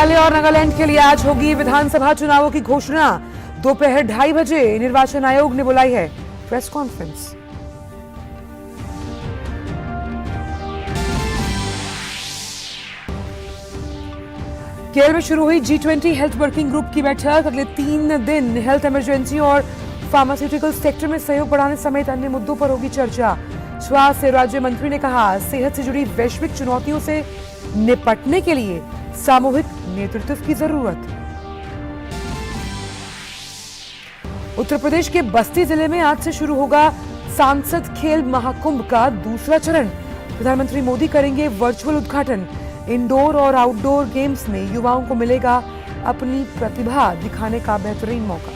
मेघालय और नागालैंड के लिए आज होगी विधानसभा चुनावों की घोषणा। दोपहर 2:30 बजे निर्वाचन आयोग ने बुलाई है प्रेस कॉन्फ्रेंस। केरल में शुरू हुई G20 हेल्थ वर्किंग ग्रुप की बैठक। अगले 3 दिन हेल्थ इमरजेंसी और फार्मास्यूटिकल सेक्टर में सहयोग बढ़ाने समेत अन्य मुद्दों पर होगी चर्चा। स्वास्थ्य राज्य मंत्री ने कहा, सेहत से जुड़ी वैश्विक चुनौतियों से निपटने के लिए सामूहिक नेतृत्व की जरूरत। उत्तर प्रदेश के बस्ती जिले में आज से शुरू होगा सांसद खेल महाकुंभ का दूसरा चरण। प्रधानमंत्री मोदी करेंगे वर्चुअल उद्घाटन। इंडोर और आउटडोर गेम्स में युवाओं को मिलेगा अपनी प्रतिभा दिखाने का बेहतरीन मौका।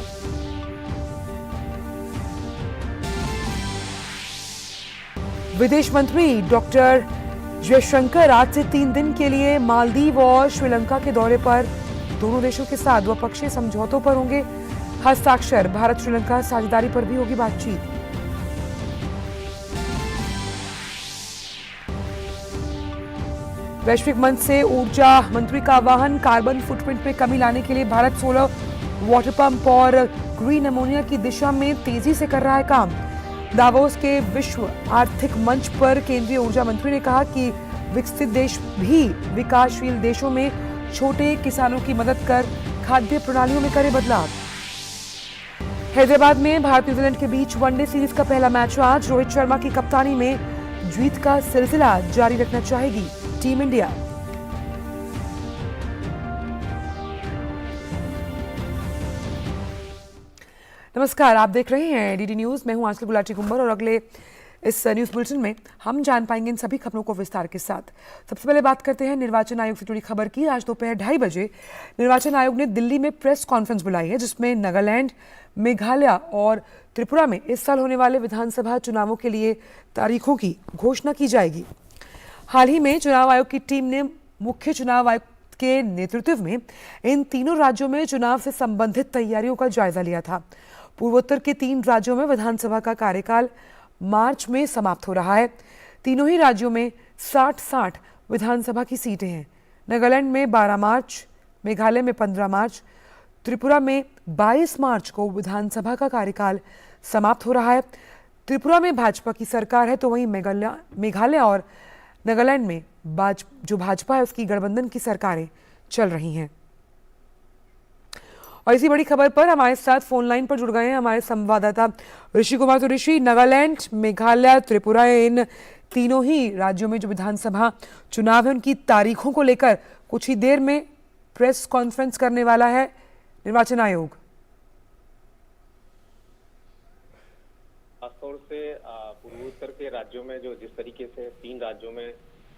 विदेश मंत्री डॉक्टर जयशंकर आज से 3 दिन के लिए मालदीव और श्रीलंका के दौरे पर। दोनों देशों के साथ द्विपक्षीय समझौतों पर होंगे हस्ताक्षर। भारत श्रीलंका साझेदारी पर भी होगी बातचीत। वैश्विक मंच से ऊर्जा मंत्री का आह्वान। कार्बन फुटप्रिंट में कमी लाने के लिए भारत सोलर वाटर पंप और ग्रीन अमोनिया की दिशा में तेजी से कर रहा है काम। दावोस के विश्व आर्थिक मंच पर केंद्रीय ऊर्जा मंत्री ने कहा कि विकसित देश भी विकासशील देशों में छोटे किसानों की मदद कर खाद्य प्रणालियों में करे बदलाव। हैदराबाद में भारत न्यूजीलैंड के बीच वनडे सीरीज का पहला मैच आज। रोहित शर्मा की कप्तानी में जीत का सिलसिला जारी रखना चाहेगी टीम इंडिया। नमस्कार, आप देख रहे हैं डीडी न्यूज। मैं हूं आंचल गुलाटी कुंबर और अगले इस न्यूज बुलेटिन में हम जान पाएंगे इन सभी खबरों को विस्तार के साथ। सबसे पहले बात करते हैं निर्वाचन आयोग से जुड़ी खबर की। आज दोपहर 2:30 बजे निर्वाचन आयोग ने दिल्ली में प्रेस कॉन्फ्रेंस बुलाई है, जिसमें नागालैंड, मेघालय और त्रिपुरा में इस साल होने वाले विधानसभा चुनावों के लिए तारीखों की घोषणा की जाएगी। हाल ही में चुनाव आयोग की टीम ने मुख्य चुनाव आयुक्त के नेतृत्व में इन तीनों राज्यों में चुनाव से संबंधित तैयारियों का जायजा लिया था। पूर्वोत्तर के 3 राज्यों में विधानसभा का कार्यकाल मार्च में समाप्त हो रहा है। तीनों ही राज्यों में 60-60 विधानसभा की सीटें हैं। नागालैंड में 12 मार्च, मेघालय में 15 मार्च, त्रिपुरा में 22 मार्च को विधानसभा का कार्यकाल समाप्त हो रहा है। त्रिपुरा में भाजपा की सरकार है, तो वहीं मेघालय और नागालैंड में जो भाजपा है उसकी गठबंधन की सरकारें चल रही हैं। और इसी बड़ी खबर पर हमारे साथ फोन लाइन पर जुड़ गए हैं हमारे संवाददाता ऋषि कुमार। तो ऋषि, नागालैंड, मेघालय, त्रिपुरा, इन तीनों ही राज्यों में जो विधानसभा चुनाव है उनकी तारीखों को लेकर कुछ ही देर में प्रेस कॉन्फ्रेंस करने वाला है निर्वाचन आयोग। खासतौर से पूर्वोत्तर के राज्यों में जो जिस तरीके से 3 राज्यों में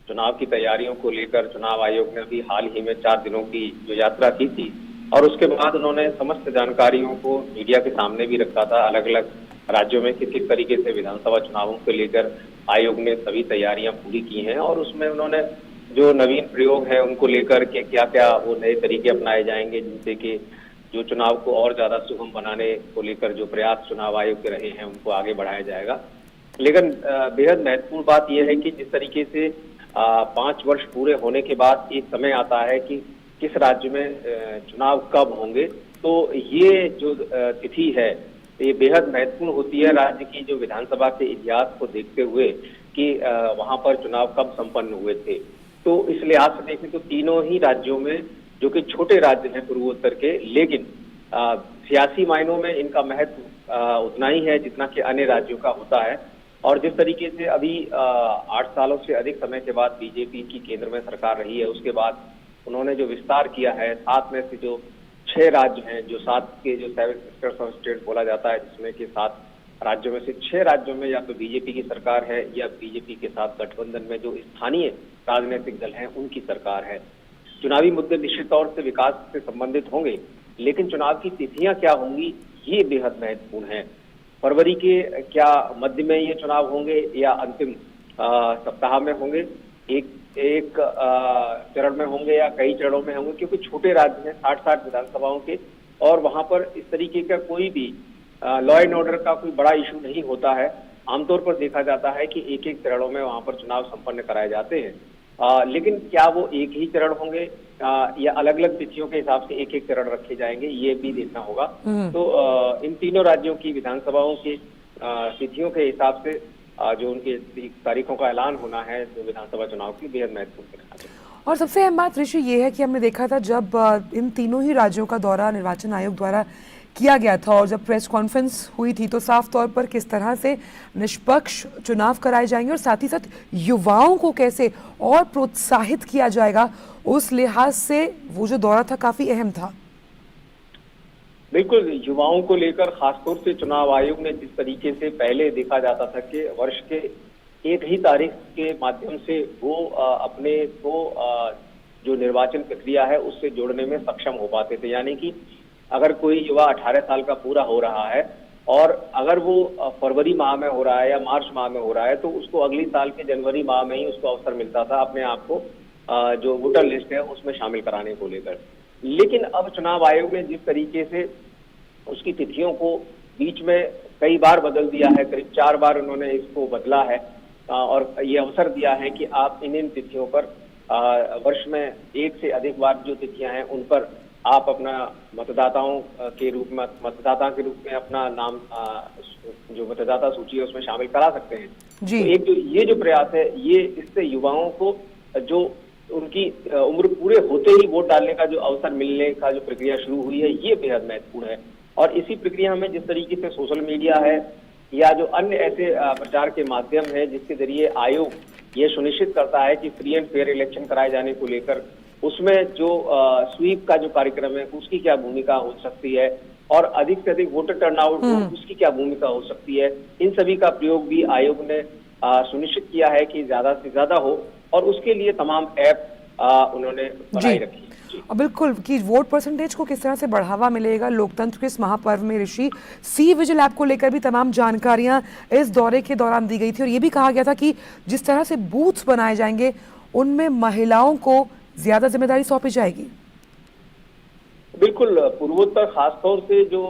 चुनाव की तैयारियों को लेकर चुनाव आयोग ने अभी हाल ही में 4 दिनों की जो यात्रा की थी और उसके बाद उन्होंने समस्त जानकारियों को मीडिया के सामने भी रखा था। अलग अलग राज्यों में किस किस तरीके से विधानसभा चुनावों को लेकर आयोग ने सभी तैयारियां पूरी की हैं और उसमें उन्होंने जो नवीन प्रयोग है उनको लेकर के क्या क्या वो नए तरीके अपनाए जाएंगे, जिनसे कि जो चुनाव को और ज्यादा सुगम बनाने को लेकर जो प्रयास चुनाव आयोग के रहे हैं उनको आगे बढ़ाया जाएगा। लेकिन बेहद महत्वपूर्ण बात यह है कि जिस तरीके से 5 वर्ष पूरे होने के बाद एक समय आता है कि किस राज्य में चुनाव कब होंगे, तो ये जो तिथि है ये बेहद महत्वपूर्ण होती है राज्य की जो विधानसभा के इतिहास को देखते हुए कि वहां पर चुनाव कब संपन्न हुए थे। तो इस लिहाज से देखें तो तीनों ही राज्यों में, जो कि छोटे राज्य हैं पूर्वोत्तर के, लेकिन सियासी मायनों में इनका महत्व उतना ही है जितना कि अन्य राज्यों का होता है। और जिस तरीके से अभी 8 सालों से अधिक समय के बाद बीजेपी की केंद्र में सरकार रही है, उसके बाद उन्होंने जो विस्तार किया है 7 में से जो 6 राज्य हैं, जो 7 के जो 7 सिस्टर्स ऑफ स्टेट बोला जाता है, जिसमें कि 7 राज्यों में से 6 राज्यों में या तो बीजेपी की सरकार है या बीजेपी के साथ गठबंधन में जो स्थानीय राजनीतिक दल हैं उनकी सरकार है। चुनावी मुद्दे निश्चित तौर से विकास से संबंधित होंगे, लेकिन चुनाव की तिथियां क्या होंगी ये बेहद महत्वपूर्ण है। फरवरी के क्या मध्य में ये चुनाव होंगे या अंतिम सप्ताह में होंगे, एक चरण में होंगे या कई चरणों में होंगे, क्योंकि छोटे राज्य हैं 60-60 विधानसभाओं के और वहां पर इस तरीके का कोई भी लॉ एंड ऑर्डर का कोई बड़ा इशू नहीं होता है। आमतौर पर देखा जाता है कि एक एक चरणों में वहां पर चुनाव संपन्न कराए जाते हैं। लेकिन क्या वो एक ही चरण होंगे या अलग अलग तिथियों के हिसाब से एक एक चरण रखे जाएंगे, ये भी देखना होगा। तो इन तीनों राज्यों की विधानसभाओं की तिथियों के हिसाब से जो उनकी तारीखों का ऐलान होना है जो विधानसभा चुनाव की, बेहद महत्वपूर्ण है। और सबसे अहम बात ऋषि ये है कि हमने देखा था जब इन तीनों ही राज्यों का दौरा निर्वाचन आयोग द्वारा किया गया था और जब प्रेस कॉन्फ्रेंस हुई थी तो साफ तौर पर किस तरह से निष्पक्ष चुनाव कराए जाएंगे और साथ ही साथ युवाओं को कैसे और प्रोत्साहित किया जाएगा, उस लिहाज से वो जो दौरा था काफी अहम था। बिल्कुल, युवाओं को लेकर खासतौर से चुनाव आयोग ने जिस तरीके से पहले देखा जाता था कि वर्ष के एक ही तारीख के माध्यम से वो अपने को जो निर्वाचन प्रक्रिया है उससे जोड़ने में सक्षम हो पाते थे। यानी कि अगर कोई युवा 18 साल का पूरा हो रहा है और अगर वो फरवरी माह में हो रहा है या मार्च माह में हो रहा है तो उसको अगली साल के जनवरी माह में ही उसको अवसर मिलता था अपने आप को जो वोटर लिस्ट है उसमें शामिल कराने को लेकर। लेकिन अब चुनाव आयोग ने जिस तरीके से उसकी तिथियों को बीच में कई बार बदल दिया है, करीब 4 बार उन्होंने इसको बदला है और ये अवसर दिया है कि आप इन तिथियों पर वर्ष में एक से अधिक बार जो तिथियां हैं उन पर आप अपना मतदाताओं के रूप में मतदाता के रूप में अपना नाम जो मतदाता सूची है उसमें शामिल करा सकते हैं। जी। तो एक जो ये जो प्रयास है ये इससे युवाओं को जो उनकी उम्र पूरे होते ही वोट डालने का जो अवसर मिलने का जो प्रक्रिया शुरू हुई है ये बेहद महत्वपूर्ण है। और इसी प्रक्रिया में जिस तरीके से सोशल मीडिया है या जो अन्य ऐसे प्रचार के माध्यम है जिसके जरिए आयोग ये सुनिश्चित करता है कि फ्री एंड फेयर इलेक्शन कराए जाने को लेकर उसमें जो स्वीप का जो कार्यक्रम है उसकी क्या भूमिका हो सकती है और अधिक से अधिक वोटर टर्नआउट हो उसकी क्या भूमिका हो सकती है, इन सभी का प्रयोग भी आयोग ने सुनिश्चित किया है कि ज्यादा से ज्यादा हो और उसके लिए तमाम ऐप उन्होंने बनाई रखी। बिल्कुल कि वोट परसेंटेज को किस तरह से बढ़ावा मिलेगा लोकतंत्र के इस महापर्व में ऋषि, सी विजिल ऐप को लेकर भी तमाम जानकारियां इस दौरे के दौरान दी गई थी और ये भी कहा गया था कि जिस तरह से बूथ्स बनाए जाएंगे उनमें महिलाओं को ज्यादा जिम्मेदारी सौंपी जाएगी। बिल्कुल, पूर्वोत्तर खासतौर से जो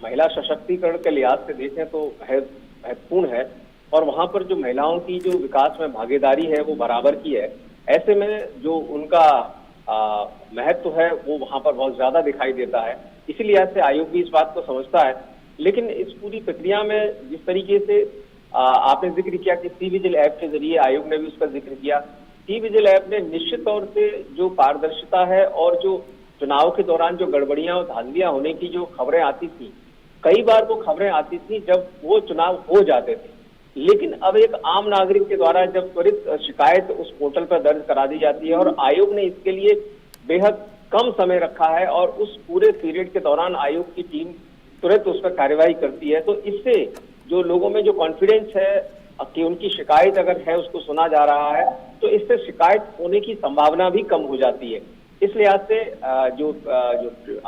महिला सशक्तिकरण के लिहाज से देखें तो महत्वपूर्ण है और वहां पर जो महिलाओं की जो विकास में भागीदारी है वो बराबर की है। ऐसे में जो उनका महत्व है वो वहां पर बहुत ज्यादा दिखाई देता है। इसीलिए से आयोग भी इस बात को समझता है। लेकिन इस पूरी प्रक्रिया में जिस तरीके से आपने जिक्र किया कि सी विजिल ऐप के जरिए आयोग ने भी उसका जिक्र किया, सी विजिल ऐप ने निश्चित तौर से जो पारदर्शिता है और जो चुनाव के दौरान जो गड़बड़ियां और धांधलियां होने की जो खबरें आती थी, कई बार वो खबरें आती थी जब वो चुनाव हो जाते थे। लेकिन अब एक आम नागरिक के द्वारा जब त्वरित शिकायत उस पोर्टल पर दर्ज करा दी जाती है और आयोग ने इसके लिए बेहद कम समय रखा है और उस पूरे पीरियड के दौरान आयोग की टीम तुरंत उस पर कार्रवाई करती है, तो इससे जो लोगों में जो कॉन्फिडेंस है कि उनकी शिकायत अगर है उसको सुना जा रहा है तो इससे शिकायत होने की संभावना भी कम हो जाती है। इस लिहाज से जो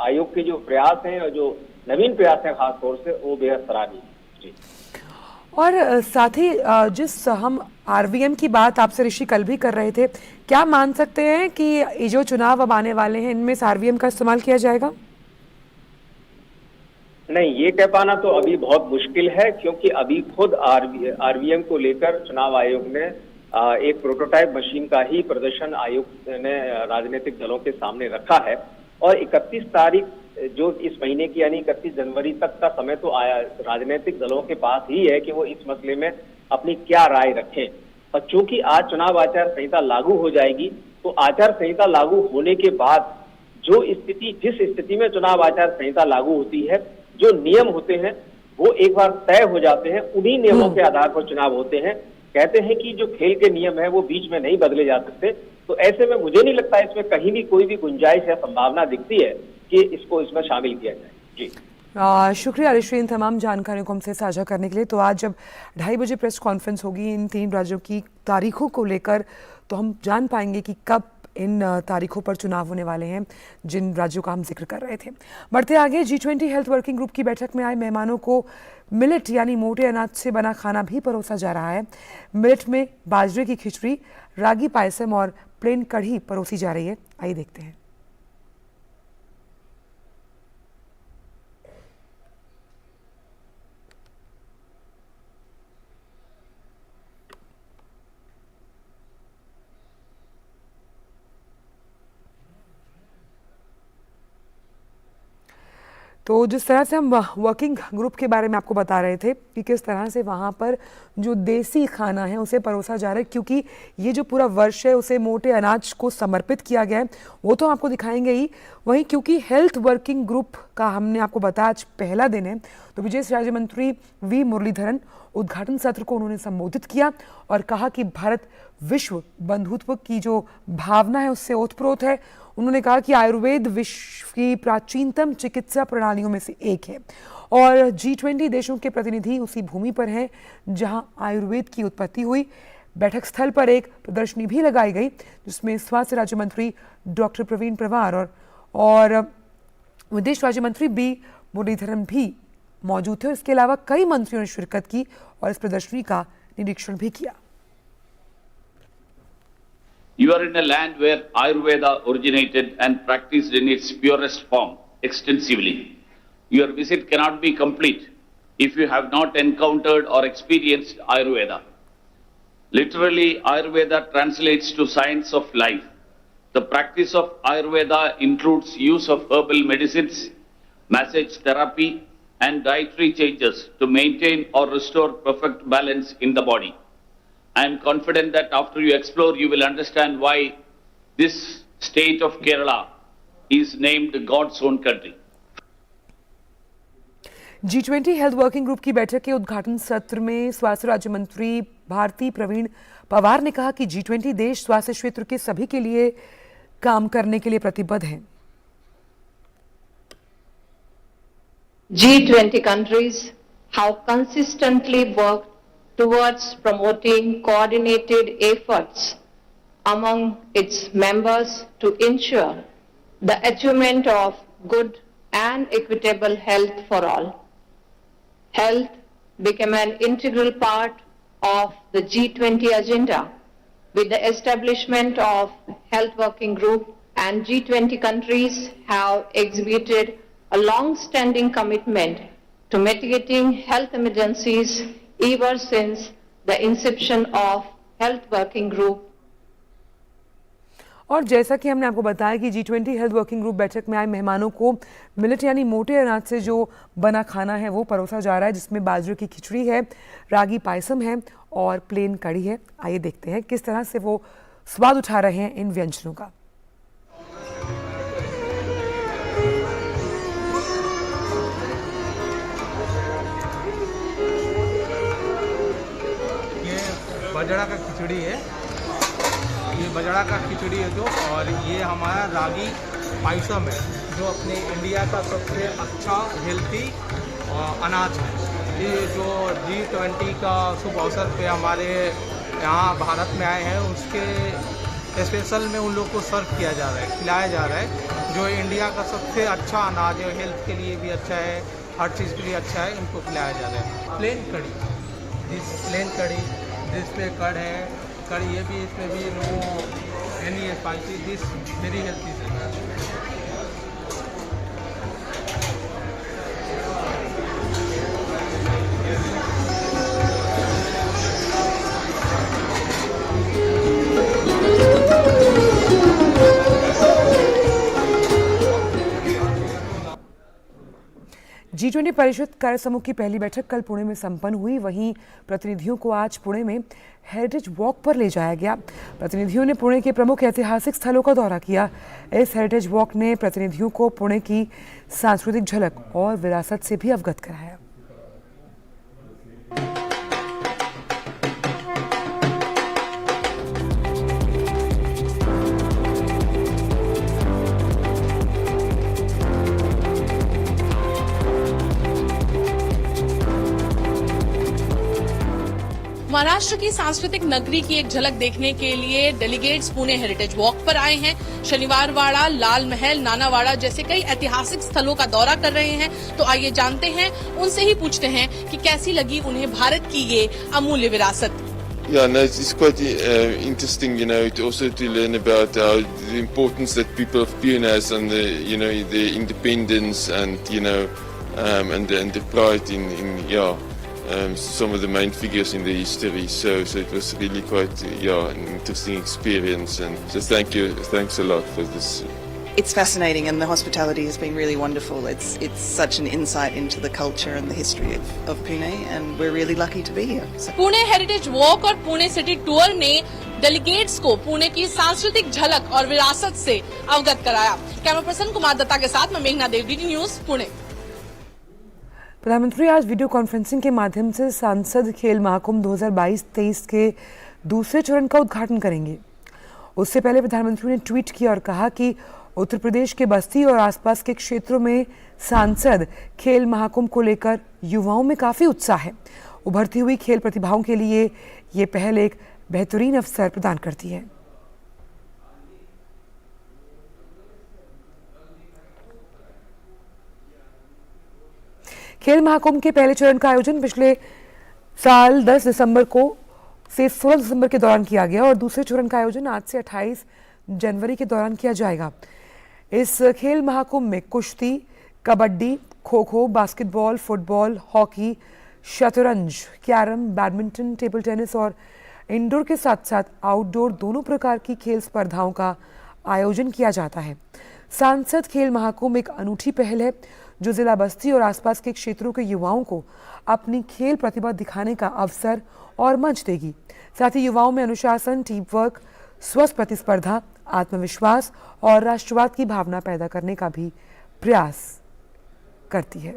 आयोग के जो प्रयास हैं और जो नवीन प्रयास हैं खासतौर से वो बेहद सराहनीय है। और साथ ही जिस हम आरवीएम की बात आपसे ऋषि कल भी कर रहे थे, क्या मान सकते हैं कि ये जो चुनाव अब आने वाले हैं इनमें आरवीएम का इस्तेमाल किया जाएगा? नहीं, ये कह पाना तो अभी बहुत मुश्किल है क्योंकि अभी खुद आरवीएम को लेकर चुनाव आयोग ने एक प्रोटोटाइप मशीन का ही प्रदर्शन आयोग ने राजनीतिक दलों के सामने रखा है और 31 तारीख जो इस महीने की यानी 31 जनवरी तक का समय तो राजनीतिक दलों के पास ही है कि वो इस मसले में अपनी क्या राय रखें। और चूंकि आज चुनाव आचार संहिता लागू हो जाएगी तो आचार संहिता लागू होने के बाद जो स्थिति जिस स्थिति में चुनाव आचार संहिता लागू होती है, जो नियम होते हैं वो एक बार तय हो जाते हैं, उन्हीं नियमों के आधार पर चुनाव होते हैं। कहते हैं कि जो खेल के नियम है वो बीच में नहीं बदले जा सकते, तो ऐसे में मुझे नहीं लगता इसमें कहीं भी कोई भी गुंजाइश या संभावना दिखती है कि इसको इसमें शामिल किया जाए। जी शुक्रिया ऋषि इन तमाम जानकारियों को हमसे साझा करने के लिए। तो आज जब 2:30 बजे प्रेस कॉन्फ्रेंस होगी इन 3 राज्यों की तारीखों को लेकर तो हम जान पाएंगे कि कब इन तारीखों पर चुनाव होने वाले हैं जिन राज्यों का हम जिक्र कर रहे थे। बढ़ते आगे, G20 हेल्थ वर्किंग ग्रुप की बैठक में आए मेहमानों को मिलेट यानी मोटे अनाज से बना खाना भी परोसा जा रहा है। मिलेट में बाजरे की खिचड़ी, रागी पायसम और प्लेन कढ़ी परोसी जा रही है। आइए देखते हैं। तो जिस तरह से हम वर्किंग ग्रुप के बारे में आपको बता रहे थे कि किस तरह से वहाँ पर जो देसी खाना है उसे परोसा जा रहा है, क्योंकि ये जो पूरा वर्ष है उसे मोटे अनाज को समर्पित किया गया है, वो तो आपको दिखाएंगे ही। वहीं क्योंकि हेल्थ वर्किंग ग्रुप का हमने आपको बताया आज पहला दिन है, तो विदेश राज्य मंत्री वी मुरलीधरन उद्घाटन सत्र को उन्होंने संबोधित किया और कहा कि भारत विश्व बंधुत्व की जो भावना है उससे ओतप्रोत है। उन्होंने कहा कि आयुर्वेद विश्व की प्राचीनतम चिकित्सा प्रणालियों में से एक है और G20 देशों के प्रतिनिधि उसी भूमि पर हैं जहां आयुर्वेद की उत्पत्ति हुई। बैठक स्थल पर एक प्रदर्शनी भी लगाई गई जिसमें स्वास्थ्य राज्य मंत्री डॉक्टर प्रवीण परमार और विदेश राज्य मंत्री बी मुरलीधरन भी मौजूद थे। इसके अलावा कई मंत्रियों ने शिरकत की और इस प्रदर्शनी का निरीक्षण भी किया। You are in a land where Ayurveda originated and practiced in its purest form extensively. Your visit cannot be complete if you have not encountered or experienced Ayurveda. Literally, Ayurveda translates to science of life. The practice of Ayurveda includes use of herbal medicines, massage therapy, and dietary changes to maintain or restore perfect balance in the body. I am confident that after you explore, you will understand why this state of Kerala is named God's own country. G20 health working group की बैठक के उद्घाटन सत्र में स्वास्थ्य राज्य मंत्री भारती प्रवीण पवार ने कहा कि G20 देश स्वास्थ्य क्षेत्र के सभी के लिए काम करने के लिए प्रतिबद्ध हैं। G20 countries have consistently worked towards promoting coordinated efforts among its members to ensure the achievement of good and equitable health for all. Health became an integral part of the G20 agenda with the establishment of Health Working Group, and G20 countries have exhibited a long-standing commitment to mitigating health emergencies ever since the inception of Health Working Group. और जैसा कि हमने आपको बताया कि G20 health working group बैठक में आए मेहमानों को मिलेट यानी मोटे अनाज से जो बना खाना है वो परोसा जा रहा है, जिसमें बाजरे की खिचड़ी है, रागी पायसम है और प्लेन कड़ी है। आइए देखते हैं किस तरह से वो स्वाद उठा रहे हैं इन व्यंजनों का। बजड़ा का खिचड़ी है, ये बजड़ा का खिचड़ी है जो, और ये हमारा रागी पायसम है जो अपने इंडिया का सबसे अच्छा हेल्थी अनाज है। ये जो G20 का शुभ अवसर पे हमारे यहाँ भारत में आए हैं उसके स्पेशल में उन लोग को सर्व किया जा रहा है, खिलाया जा रहा है, जो इंडिया का सबसे अच्छा अनाज है, हेल्थ के लिए भी अच्छा है, हर चीज़ के लिए अच्छा है, इनको खिलाया जा रहा है। प्लेन कड़ी जिसमें कड़ है, कड़ी ये भी, इसमें भी no any spicy, this very healthy है। G20 परिषद कार्य समूह की पहली बैठक कल पुणे में संपन्न हुई। वहीं प्रतिनिधियों को आज पुणे में हेरिटेज वॉक पर ले जाया गया। प्रतिनिधियों ने पुणे के प्रमुख ऐतिहासिक स्थलों का दौरा किया। इस हेरिटेज वॉक ने प्रतिनिधियों को पुणे की सांस्कृतिक झलक और विरासत से भी अवगत कराया। महाराष्ट्र की सांस्कृतिक नगरी की एक झलक देखने के लिए डेलीगेट्स पुणे हेरिटेज वॉक पर आए हैं। शनिवार वाड़ा, लाल महल, नानावाड़ा जैसे कई ऐतिहासिक स्थलों का दौरा कर रहे हैं। तो आइए जानते हैं, उनसे ही पूछते हैं कि कैसी लगी उन्हें भारत की ये अमूल्य विरासत। Yeah, no, it's quite interesting, also to learn about the importance that people of Pune has and the independence and and the pride in some of the main figures in the history. So it was really quite an interesting experience, and so thanks a lot for this It's fascinating, and the hospitality has been really wonderful. It's such an insight into the culture and the history of Pune, and we're really lucky to be here. So. Pune heritage walk और Pune city tour ने delegates को पुणे की सांस्कृतिक झलक और विरासत से अवगत कराया। कैमरा पर्सन कुमार दत्ता के साथ मैं मेघना देव, डीडी न्यूज, पुणे। प्रधानमंत्री आज वीडियो कॉन्फ्रेंसिंग के माध्यम से सांसद खेल महाकुंभ 2022-23 के दूसरे चरण का उद्घाटन करेंगे। उससे पहले प्रधानमंत्री ने ट्वीट किया और कहा कि उत्तर प्रदेश के बस्ती और आसपास के क्षेत्रों में सांसद खेल महाकुंभ को लेकर युवाओं में काफी उत्साह है। उभरती हुई खेल प्रतिभाओं के लिए ये पहल एक बेहतरीन अवसर प्रदान करती है। खेल महाकुंभ के पहले चरण का आयोजन पिछले साल 10 दिसंबर को से 16 दिसंबर के दौरान किया गया और दूसरे चरण का आयोजन आज से 28 जनवरी के दौरान किया जाएगा। इस खेल महाकुंभ में कुश्ती, kabaddi, kho kho, basketball, football, hockey, शतरंज, कैरम, बैडमिंटन, टेबल टेनिस और इंडोर के साथ साथ आउटडोर दोनों प्रकार की खेल स्पर्धाओं का आयोजन किया जाता है। सांसद खेल महाकुंभ एक अनूठी पहल है जो जिला बस्ती और आसपास के क्षेत्रों के युवाओं को अपनी खेल प्रतिभा दिखाने का अवसर और मंच देगी। साथ ही युवाओं में अनुशासन, टीम वर्क, स्वस्थ प्रतिस्पर्धा, आत्मविश्वास और राष्ट्रवाद की भावना पैदा करने का भी प्रयास करती है।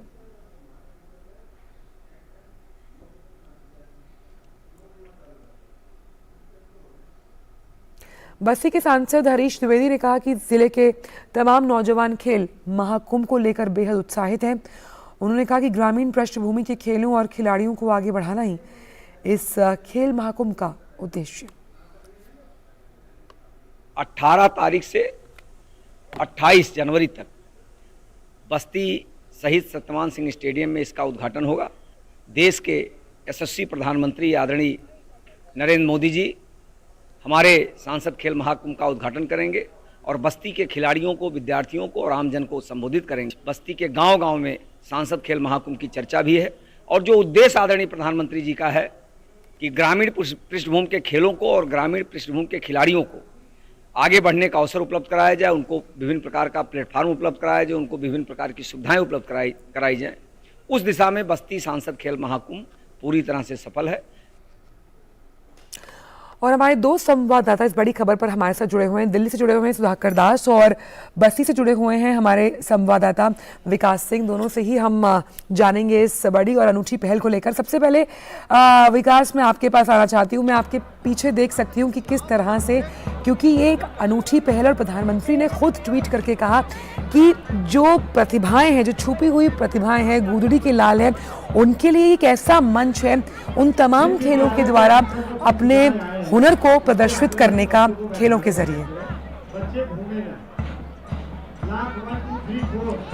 बस्ती के सांसद हरीश द्विवेदी ने कहा कि जिले के तमाम नौजवान खेल महाकुंभ को लेकर बेहद उत्साहित हैं। उन्होंने कहा कि ग्रामीण पृष्ठभूमि के खेलों और खिलाड़ियों को आगे बढ़ाना ही इस खेल महाकुंभ का उद्देश्य। 18 तारीख से 28 जनवरी तक बस्ती शहीद सत्यवान सिंह स्टेडियम में इसका उद्घाटन होगा। देश के यशस्वी प्रधानमंत्री आदरणीय नरेंद्र मोदी जी हमारे सांसद खेल महाकुंभ का उद्घाटन करेंगे और बस्ती के खिलाड़ियों को, विद्यार्थियों को और आमजन को संबोधित करेंगे। बस्ती के गांव-गांव में सांसद खेल महाकुंभ की चर्चा भी है और जो उद्देश्य आदरणीय प्रधानमंत्री जी का है कि ग्रामीण पृष्ठभूमि के खेलों को और ग्रामीण पृष्ठभूमि के खिलाड़ियों को आगे बढ़ने का अवसर उपलब्ध कराया जाए, उनको विभिन्न प्रकार का प्लेटफॉर्म उपलब्ध कराया जाए, उनको विभिन्न प्रकार की सुविधाएं उपलब्ध कराई जाए। उस दिशा में बस्ती सांसद खेल महाकुंभ पूरी तरह से सफल है। और हमारे दो संवाददाता इस बड़ी खबर पर हमारे साथ जुड़े हुए हैं। दिल्ली से जुड़े हुए हैं सुधाकर दास और बस्ती से जुड़े हुए हैं हमारे संवाददाता विकास सिंह। दोनों से ही हम जानेंगे इस बड़ी और अनूठी पहल को लेकर। सबसे पहले विकास, मैं आपके पास आना चाहती हूँ। मैं आपके पीछे देख सकती हूँ कि किस तरह से, क्योंकि ये एक अनूठी पहल और प्रधानमंत्री ने खुद ट्वीट करके कहा कि जो प्रतिभाएं हैं, जो छुपी हुई प्रतिभाएं हैं, गूदड़ी के लाल हैं, उनके लिए एक ऐसा मंच है उन तमाम खेलों के द्वारा अपने हुनर को प्रदर्शित करने का, खेलों के जरिए।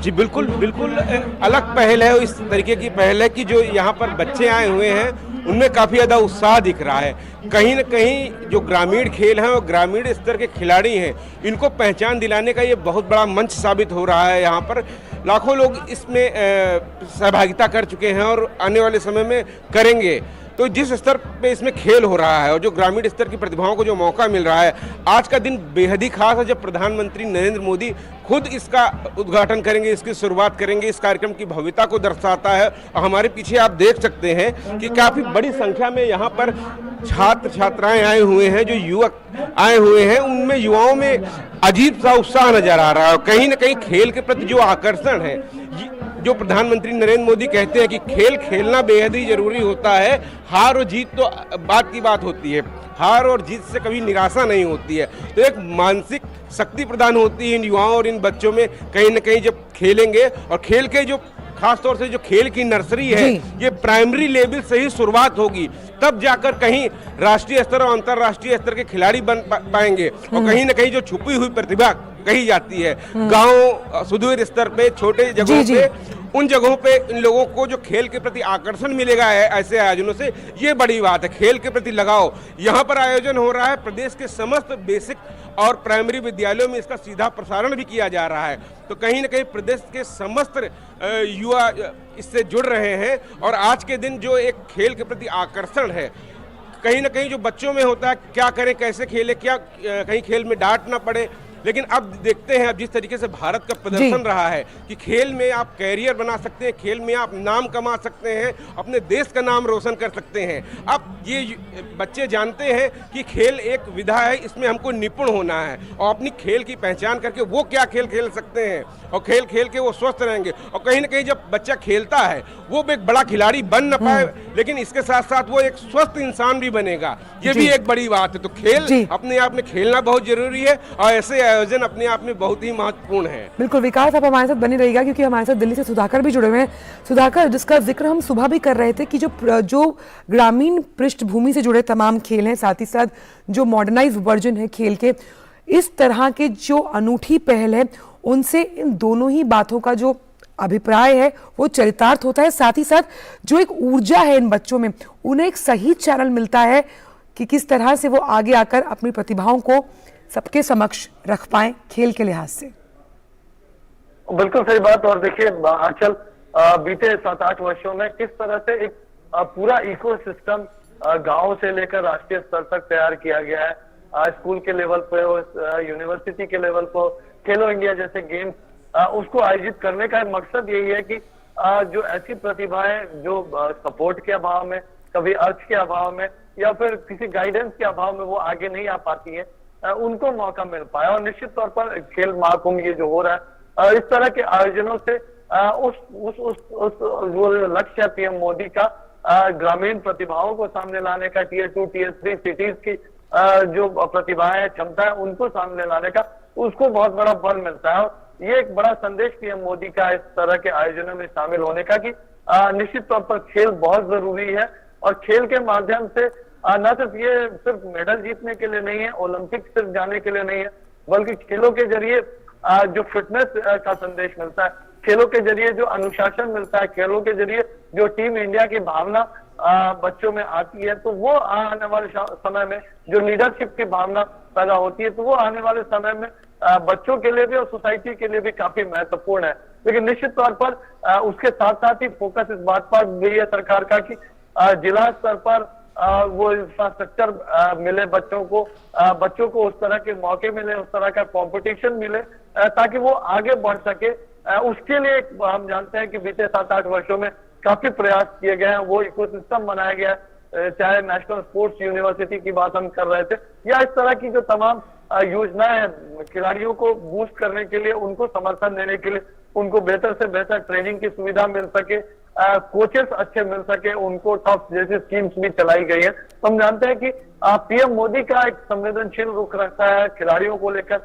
जी बिल्कुल बिल्कुल अलग पहल है। इस तरीके की पहल है कि जो यहाँ पर बच्चे आए हुए हैं उनमें काफ़ी ज़्यादा उत्साह दिख रहा है। कहीं न कहीं जो ग्रामीण खेल हैं और ग्रामीण स्तर के खिलाड़ी हैं, इनको पहचान दिलाने का ये बहुत बड़ा मंच साबित हो रहा है। यहाँ पर लाखों लोग इसमें सहभागिता कर चुके हैं और आने वाले समय में करेंगे। तो जिस स्तर पे इसमें खेल हो रहा है और जो ग्रामीण स्तर की प्रतिभाओं को जो मौका मिल रहा है, आज का दिन बेहद ही खास है जब प्रधानमंत्री नरेंद्र मोदी खुद इसका उद्घाटन करेंगे, इसकी शुरुआत करेंगे। इस कार्यक्रम की भव्यता को दर्शाता है और हमारे पीछे आप देख सकते हैं कि काफ़ी बड़ी संख्या में यहाँ पर छात्र छात्राएं आए हुए हैं, जो युवक आए हुए हैं। उनमें युवाओं में अजीब सा उत्साह नजर आ रहा है। कहीं ना कहीं खेल के प्रति जो आकर्षण है, जो प्रधानमंत्री नरेंद्र मोदी कहते हैं कि खेल खेलना बेहद ही जरूरी होता है। हार और जीत तो बात की बात होती है, हार और जीत से कभी निराशा नहीं होती है। तो एक मानसिक शक्ति प्रदान होती है इन युवाओं और इन बच्चों में। कहीं ना कहीं जब खेलेंगे, और खेल के जो खास तौर से जो खेल की नर्सरी है, ये प्राइमरी लेवल से ही शुरुआत होगी, तब जाकर कहीं राष्ट्रीय स्तर और अंतर्राष्ट्रीय स्तर के खिलाड़ी बन पाएंगे। और कहीं ना कहीं जो छुपी हुई प्रतिभा कही जाती है, गांव सुदूर स्तर पे, छोटे जगहों पे, उन जगहों पे इन लोगों को जो खेल के प्रति आकर्षण मिलेगा है ऐसे आयोजनों से, ये बड़ी बात है। खेल के प्रति लगाओ। यहाँ पर आयोजन हो रहा है, प्रदेश के समस्त बेसिक और प्राइमरी विद्यालयों में इसका सीधा प्रसारण भी किया जा रहा है। तो कहीं ना कहीं प्रदेश के समस्त युवा इससे जुड़ रहे हैं। और आज के दिन जो एक खेल के प्रति आकर्षण है, कहीं ना कहीं जो बच्चों में होता है, क्या करें, कैसे खेलें, क्या कहीं खेल में डांट ना पड़े, लेकिन अब देखते हैं अब जिस तरीके से भारत का प्रदर्शन रहा है कि खेल में आप कैरियर बना सकते हैं, खेल में आप नाम कमा सकते हैं, अपने देश का नाम रोशन कर सकते हैं। अब ये बच्चे जानते हैं कि खेल एक विधा है, इसमें हमको निपुण होना है और अपनी खेल की पहचान करके वो क्या खेल खेल सकते हैं और खेल खेल के वो स्वस्थ रहेंगे। और कहीं ना कहीं जब बच्चा खेलता है वो एक बड़ा खिलाड़ी बन न पाए, लेकिन इसके साथ साथ वो एक स्वस्थ इंसान भी बनेगा, ये भी एक बड़ी बात है। तो खेल अपने आप में खेलना बहुत जरूरी है और ऐसे आयोजन अपने आप में बहुत ही महत्वपूर्ण है। बिल्कुल विकास, आप हमारे साथ बने रहिएगा क्योंकि हमारे साथ दिल्ली से सुधाकर भी जुड़े हुए हैं। सुधाकर, जिसका जिक्र हम सुबह भी कर रहे थे कि जो ग्रामीण पृष्ठभूमि से जुड़े तमाम खेल हैं, साथ ही साथ जो मॉडर्नाइज वर्जन है खेल के, इस तरह के जो अनूठी पहल है उनसे इन दोनों ही बातों का जो अभिप्राय है वो चरितार्थ होता है। साथ ही साथ जो एक ऊर्जा है इन बच्चों में, उन्हें एक सही चैनल मिलता है कि किस तरह से वो आगे आकर अपनी प्रतिभाओं को सबके समक्ष रख पाएं खेल के लिहाज से। बिल्कुल सही बात। और देखिए आंचल, बीते 7-8 वर्षों में किस तरह से एक पूरा इकोसिस्टम गांव से लेकर राष्ट्रीय स्तर तक तैयार किया गया है। स्कूल के लेवल पे हो, यूनिवर्सिटी के लेवल पे, खेलो इंडिया जैसे गेम्स, उसको आयोजित करने का मकसद यही है कि जो ऐसी प्रतिभाएं जो सपोर्ट के अभाव में, कभी अर्थ के अभाव में या फिर किसी गाइडेंस के अभाव में वो आगे नहीं आ पाती है, उनको मौका मिल पाए। और निश्चित तौर पर खेल महाकुंभ ये जो हो रहा है, इस तरह के आयोजनों से उस जो लक्ष्य है पीएम मोदी का, ग्रामीण प्रतिभाओं को सामने लाने का, Tier 2, Tier 3 सिटीज की जो प्रतिभाएं, क्षमता है, उनको सामने लाने का, उसको बहुत बड़ा बल मिलता है। और ये एक बड़ा संदेश पीएम मोदी का इस तरह के आयोजनों में शामिल होने का कि निश्चित तौर पर खेल बहुत जरूरी है और खेल के माध्यम से न सिर्फ ये सिर्फ मेडल जीतने के लिए नहीं है, ओलंपिक सिर्फ जाने के लिए नहीं है, बल्कि खेलों के जरिए जो फिटनेस का संदेश मिलता है, खेलों के जरिए जो अनुशासन मिलता है, खेलों के जरिए जो टीम इंडिया की भावना बच्चों में आती है, तो वो आने वाले समय में जो लीडरशिप की भावना पैदा होती है, तो वो आने वाले समय में बच्चों के लिए भी और सोसाइटी के लिए भी काफी महत्वपूर्ण है। लेकिन निश्चित तौर पर उसके साथ साथ ही फोकस इस बात पर भी है सरकार का कि जिला स्तर पर वो इंफ्रास्ट्रक्चर मिले बच्चों को उस तरह के मौके मिले, उस तरह का कंपटीशन मिले ताकि वो आगे बढ़ सके। उसके लिए हम जानते हैं कि बीते 7-8 वर्षों में काफी प्रयास किए गए हैं, वो इकोसिस्टम बनाया गया है, चाहे नेशनल स्पोर्ट्स यूनिवर्सिटी की बात हम कर रहे थे या इस तरह की जो तमाम योजनाएं हैं खिलाड़ियों को बूस्ट करने के लिए, उनको समर्थन देने के लिए, उनको बेहतर से बेहतर ट्रेनिंग की सुविधा मिल सके, कोचेस अच्छे मिल सके, उनको टॉप जैसी स्कीम्स भी चलाई गई है। तो हम जानते हैं कि पीएम मोदी का एक संवेदनशील रुख रखता है खिलाड़ियों को लेकर।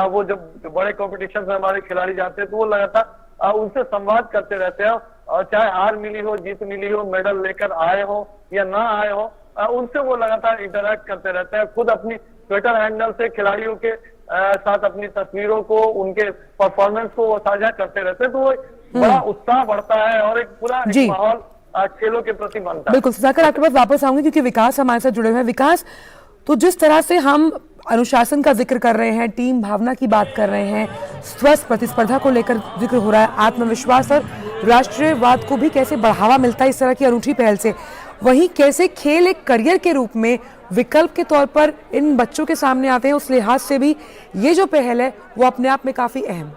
वो जब बड़े कॉम्पिटिशन में हमारे खिलाड़ी जाते हैं तो वो लगातार उनसे संवाद करते रहते हैं, और चाहे हार मिली हो, जीत मिली हो, मेडल लेकर आए हो या ना आए हो, उनसे वो लगातार इंटरेक्ट करते रहते हैं। खुद अपनी ट्विटर हैंडल से खिलाड़ियों के साथ अपनी तस्वीरों को, उनके परफॉर्मेंस को वो साझा करते रहते हैं, तो वो बड़ा उत्साह बढ़ता है और एक पूरा एक माहौल खेलों के प्रति बनता है। बिल्कुल सुधाकर, आपके पास वापस आऊंगी क्योंकि विकास हमारे साथ जुड़े हुए हैं। विकास, तो जिस तरह से हम अनुशासन का जिक्र कर रहे हैं, टीम भावना की बात कर रहे हैं, स्वस्थ प्रतिस्पर्धा को लेकर जिक्र हो रहा है, आत्मविश्वास और राष्ट्रीयवाद को भी कैसे बढ़ावा मिलता है इस तरह की अनूठी पहल से, वहीं कैसे खेल एक करियर के रूप में विकल्प के तौर पर इन बच्चों के सामने आते हैं, उस लिहाज से भी ये जो पहल है वो अपने आप में काफी अहम।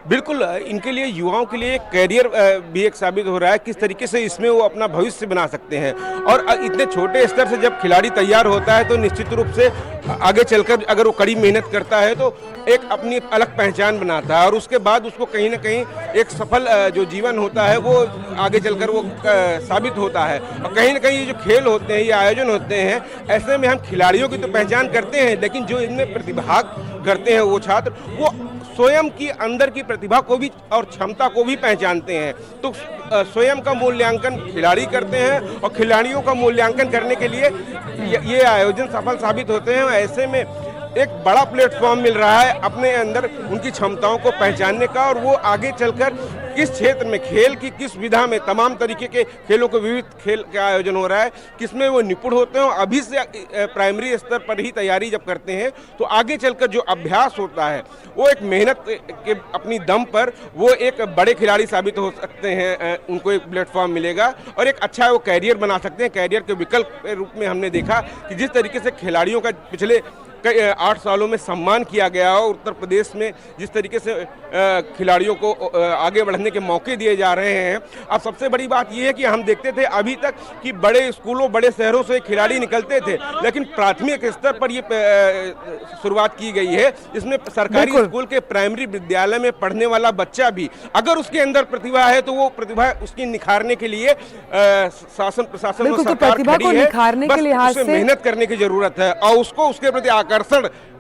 बिल्कुल, इनके लिए, युवाओं के लिए कैरियर भी एक साबित हो रहा है किस तरीके से इसमें वो अपना भविष्य बना सकते हैं। और इतने छोटे स्तर से जब खिलाड़ी तैयार होता है तो निश्चित रूप से आगे चलकर अगर वो कड़ी मेहनत करता है तो एक अपनी अलग पहचान बनाता है और उसके बाद उसको कहीं ना कहीं एक सफल जो जीवन होता है वो आगे चलकर वो साबित होता है। और कहीं ना कहीं ये जो खेल होते हैं, ये आयोजन होते हैं, ऐसे में हम खिलाड़ियों की तो पहचान करते हैं, लेकिन जो इनमें प्रतिभाग करते हैं वो छात्र, वो स्वयं की अंदर की प्रतिभा को भी और क्षमता को भी पहचानते हैं। तो स्वयं का मूल्यांकन खिलाड़ी करते हैं और खिलाड़ियों का मूल्यांकन करने के लिए ये आयोजन सफल साबित होते हैं। ऐसे में एक बड़ा प्लेटफॉर्म मिल रहा है अपने अंदर उनकी क्षमताओं को पहचानने का, और वो आगे चलकर किस क्षेत्र में खेल की किस विधा में तमाम तरीके के खेलों को विविध खेल का आयोजन हो रहा है, किसमें वो निपुण होते हैं। अभी से प्राइमरी स्तर पर ही तैयारी जब करते हैं तो आगे चलकर जो अभ्यास होता है वो एक मेहनत के अपनी दम पर वो एक बड़े खिलाड़ी साबित हो सकते हैं। उनको एक प्लेटफॉर्म मिलेगा और एक अच्छा वो कैरियर बना सकते हैं। कैरियर के विकल्प के रूप में हमने देखा कि जिस तरीके से खिलाड़ियों का पिछले 8 सालों में सम्मान किया गया और उत्तर प्रदेश में जिस तरीके से खिलाड़ियों को आगे बढ़ने के मौके दिए जा रहे हैं। अब सबसे बड़ी बात यह है कि हम देखते थे अभी तक कि बड़े स्कूलों बड़े शहरों से खिलाड़ी निकलते थे, लेकिन प्राथमिक स्तर पर ये शुरुआत की गई है। इसमें सरकारी स्कूल के प्राइमरी विद्यालय में पढ़ने वाला बच्चा भी अगर उसके अंदर प्रतिभा है तो वो प्रतिभा उसकी निखारने के लिए शासन प्रशासन और सरकार खड़ी है। बस उसे मेहनत करने की जरूरत है और उसको उसके प्रति आकर्षण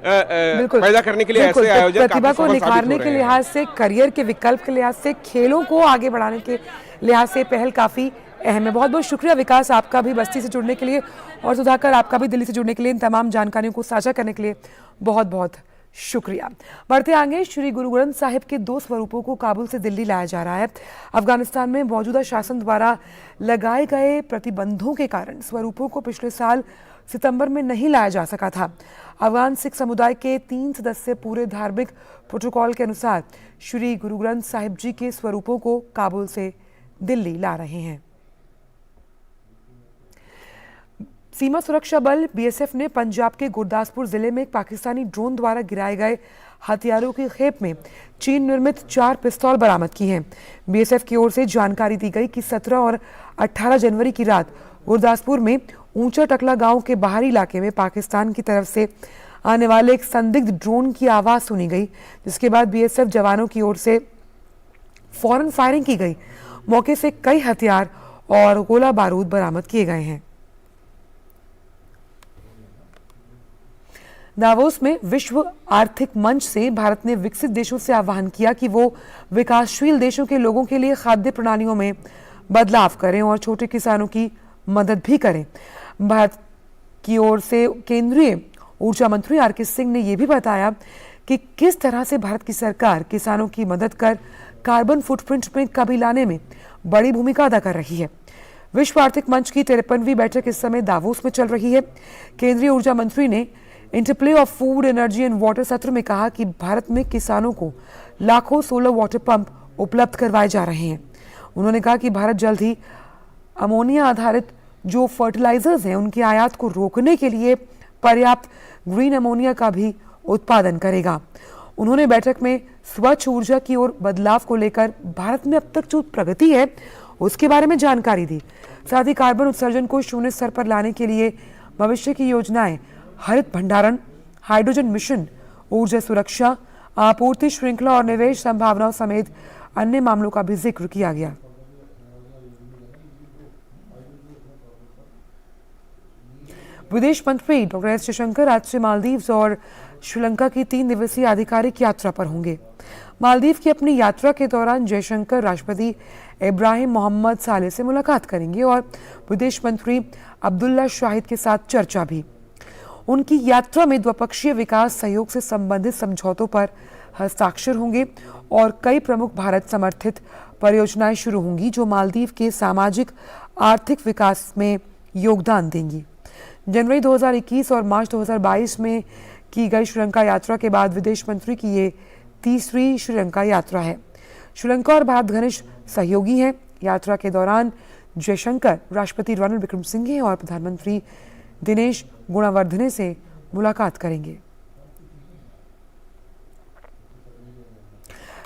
पैदा करने के लिए ऐसे आयोजन प्रतिभा को निखारने के लिहाज से, करियर के विकल्प के लिहाज से, खेलों को आगे बढ़ाने के लिहाज से पहल काफी अहम है। बहुत बहुत शुक्रिया विकास आपका भी बस्ती से जुड़ने के लिए और सुधाकर आपका भी दिल्ली से जुड़ने के लिए। इन तमाम जानकारियों को साझा करने के लिए बहुत बहुत शुक्रिया। बढ़ते आगे, श्री गुरु ग्रंथ साहिब के 2 स्वरूपों को काबुल से दिल्ली लाया जा रहा है। अफगानिस्तान में मौजूदा शासन द्वारा लगाए गए प्रतिबंधों के कारण स्वरूपों को पिछले साल सितंबर में नहीं लाया जा सका था। अफगान सिख समुदाय के 3 सदस्य पूरे धार्मिक प्रोटोकॉल के अनुसार श्री गुरु ग्रंथ साहिब जी के स्वरूपों को काबुल से दिल्ली ला रहे हैं। सीमा सुरक्षा बल बीएसएफ ने पंजाब के गुरदासपुर जिले में एक पाकिस्तानी ड्रोन द्वारा गिराए गए हथियारों की खेप में चीन निर्मित 4 पिस्तौल बरामद की हैं। बीएसएफ की ओर से जानकारी दी गई कि 17 और 18 जनवरी की रात गुरदासपुर में ऊंचा टकला गांव के बाहरी इलाके में पाकिस्तान की तरफ से आने वाले एक संदिग्ध ड्रोन की आवाज सुनी गई, जिसके बाद बीएसएफ जवानों की ओर से फौरन फायरिंग की गई। मौके से कई हथियार और गोला बारूद बरामद किए गए हैं। दावोस में विश्व आर्थिक मंच से भारत ने विकसित देशों से आह्वान किया कि वो विकासशील देशों के लोगों के लिए खाद्य प्रणालियों में बदलाव करें और छोटे किसानों की मदद भी करें। भारत की ओर से केंद्रीय ऊर्जा मंत्री आर.के. सिंह ने यह भी बताया कि किस तरह से भारत की सरकार किसानों की मदद कर कार्बन फुटप्रिंट में कमी लाने में बड़ी भूमिका अदा कर रही है। विश्व आर्थिक मंच की 53वीं बैठक इस समय दावोस में चल रही है। केंद्रीय ऊर्जा मंत्री ने interplay of food, energy and water सत्र में कहा कि भारत में किसानों को लाखों सोलर वाटर पंप उपलब्ध करवाए जा रहे हैं। उन्होंने कहा कि भारत जल्द ही अमोनिया आधारित जो फर्टिलाइजर्स हैं उनकी आयात को रोकने के लिए पर्याप्त ग्रीन अमोनिया का भी उत्पादन करेगा। उन्होंने बैठक में स्वच्छ ऊर्जा की ओर बदलाव को लेकर भारत में अब तक जो प्रगति है उसके बारे में जानकारी दी। साथ ही कार्बन उत्सर्जन को शून्य स्तर पर लाने के लिए भविष्य की योजनाएं, हरित भंडारण, हाइड्रोजन मिशन, ऊर्जा सुरक्षा, आपूर्ति श्रृंखला और निवेश संभावनाओं समेत अन्य मामलों का भी जिक्र किया गया। विदेश मंत्री डॉक्टर एस जयशंकर आज से मालदीव्स और श्रीलंका की 3 दिवसीय आधिकारिक यात्रा पर होंगे। मालदीव की अपनी यात्रा के दौरान जयशंकर राष्ट्रपति इब्राहिम मोहम्मद सालेह से मुलाकात करेंगे और विदेश मंत्री अब्दुल्ला शाहिद के साथ चर्चा भी। उनकी यात्रा में द्विपक्षीय विकास सहयोग से संबंधित समझौतों पर हस्ताक्षर होंगे और कई प्रमुख भारत समर्थित परियोजनाएं शुरू होंगी जो मालदीव के सामाजिक आर्थिक विकास में योगदान देंगी। जनवरी 2021 और मार्च 2022 में की गई श्रीलंका यात्रा के बाद विदेश मंत्री की ये 3री श्रीलंका यात्रा है। श्रीलंका और भारत घनिष्ठ सहयोगी हैं। यात्रा के दौरान जयशंकर राष्ट्रपति रणिल विक्रमसिंघे और प्रधानमंत्री दिनेश गुणवर्धने से मुलाकात करेंगे।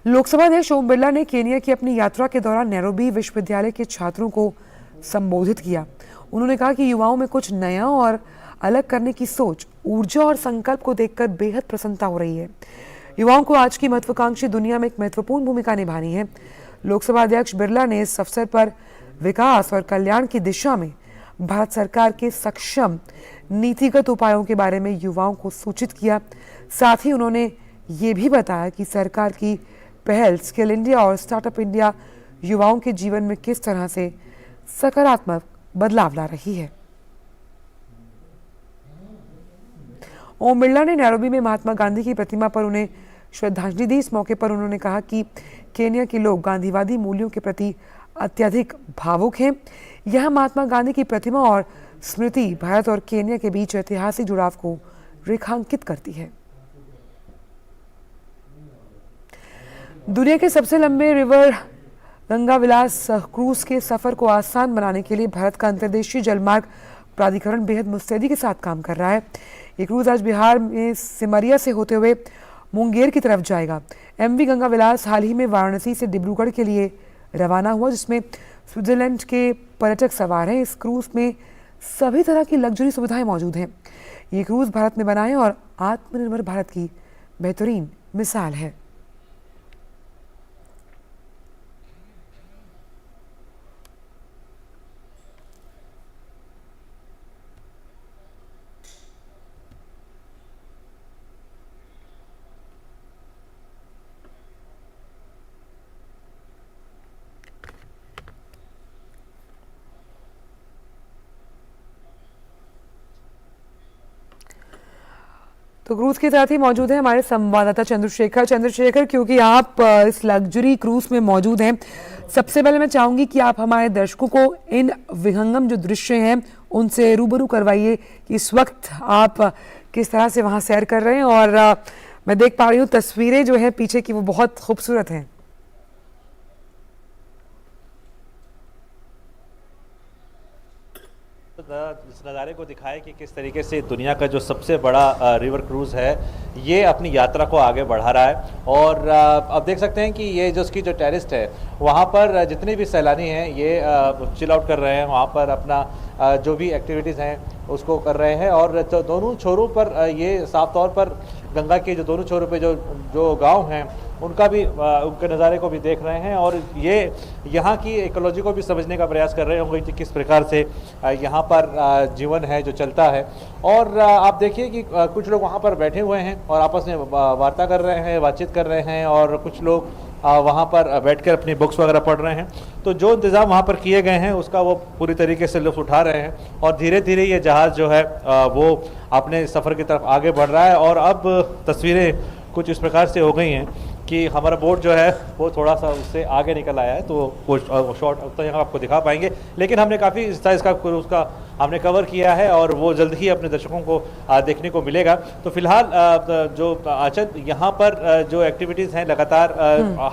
लोकसभा अध्यक्ष ओम बिरला ने केनिया की अपनी यात्रा के दौरान नैरोबी विश्वविद्यालय के छात्रों को संबोधित किया। उन्होंने कहा कि युवाओं में कुछ नया और अलग करने की सोच, ऊर्जा और संकल्प को देखकर बेहद प्रसन्नता हो रही है। युवाओं को आज की महत्वाकांक्षी दुनिया में एक महत्वपूर्ण भूमिका निभानी है। लोकसभा अध्यक्ष बिरला ने इस अवसर पर विकास और कल्याण की दिशा में भारत सरकार के सक्षम नीतिगत उपायों के बारे में युवाओं को सूचित किया। साथ ही उन्होंने ये भी बताया कि सरकार की पहल स्किल इंडिया और स्टार्टअप इंडिया युवाओं के जीवन में किस तरह से सकारात्मक बदलाव ला रही है। ओम बिरला ने नैरोबी में महात्मा गांधी की प्रतिमा पर उन्हें श्रद्धांजलि दी। इस मौके पर उन्होंने कहा कि केन्या के लोग गांधीवादी मूल्यों के प्रति अत्यधिक भावुक हैं। यह महात्मा गांधी की प्रतिमा और स्मृति भारत और केन्या के बीच ऐतिहासिक जुड़ाव को रेखांकित करती है। दुनिया के सबसे लंबे रिवर गंगा विलास क्रूज के सफर को आसान बनाने के लिए भारत का अंतर्देशीय जलमार्ग प्राधिकरण बेहद मुस्तैदी के साथ काम कर रहा है। ये क्रूज आज बिहार में सिमरिया से होते हुए मुंगेर की तरफ जाएगा। एमवी गंगा विलास हाल ही में वाराणसी से डिब्रूगढ़ के लिए रवाना हुआ, जिसमें स्विट्जरलैंड के पर्यटक सवार हैं। इस क्रूज में सभी तरह की लग्जरी सुविधाएं मौजूद हैं। ये क्रूज भारत में बना है और आत्मनिर्भर भारत की बेहतरीन मिसाल है। तो क्रूज के साथ ही मौजूद है हमारे संवाददाता चंद्रशेखर, क्योंकि आप इस लग्जरी क्रूज में मौजूद हैं, सबसे पहले मैं चाहूंगी कि आप हमारे दर्शकों को इन विहंगम जो दृश्य हैं उनसे रूबरू करवाइए कि इस वक्त आप किस तरह से वहां सैर कर रहे हैं। और मैं देख पा रही हूँ तस्वीरें जो है पीछे की वो बहुत खूबसूरत हैं। इस नज़ारे को दिखाए कि किस तरीके से दुनिया का जो सबसे बड़ा रिवर क्रूज़ है ये अपनी यात्रा को आगे बढ़ा रहा है। और अब देख सकते हैं कि ये जो इसकी जो टेरिस्ट है वहाँ पर जितने भी सैलानी हैं ये चिल आउट कर रहे हैं, वहाँ पर अपना जो भी एक्टिविटीज़ हैं उसको कर रहे हैं। और दोनों छोरों पर ये साफ तौर पर गंगा के जो दोनों छोरों पे जो गांव हैं उनका भी उनके नज़ारे को भी देख रहे हैं और ये यहाँ की इकोलॉजी को भी समझने का प्रयास कर रहे होंगे कि किस प्रकार से यहाँ पर जीवन है जो चलता है। और आप देखिए कि कुछ लोग वहाँ पर बैठे हुए हैं और आपस में वार्ता कर रहे हैं, बातचीत कर रहे हैं, और कुछ लोग वहाँ पर बैठकर अपनी बुक्स वगैरह पढ़ रहे हैं। तो जो इंतज़ाम वहाँ पर किए गए हैं उसका वो पूरी तरीके से लुत्फ़ उठा रहे हैं और धीरे धीरे ये जहाज़ जो है वो अपने सफ़र की तरफ आगे बढ़ रहा है। और अब तस्वीरें कुछ इस प्रकार से हो गई हैं कि हमारा बोट जो है वो थोड़ा सा उससे आगे निकल आया है, तो वो शॉट तो यहाँ आपको दिखा पाएंगे, लेकिन हमने काफ़ी इसका उसका हमने कवर किया है और वो जल्द ही अपने दर्शकों को देखने को मिलेगा। तो फिलहाल जो आचल यहाँ पर जो एक्टिविटीज़ हैं लगातार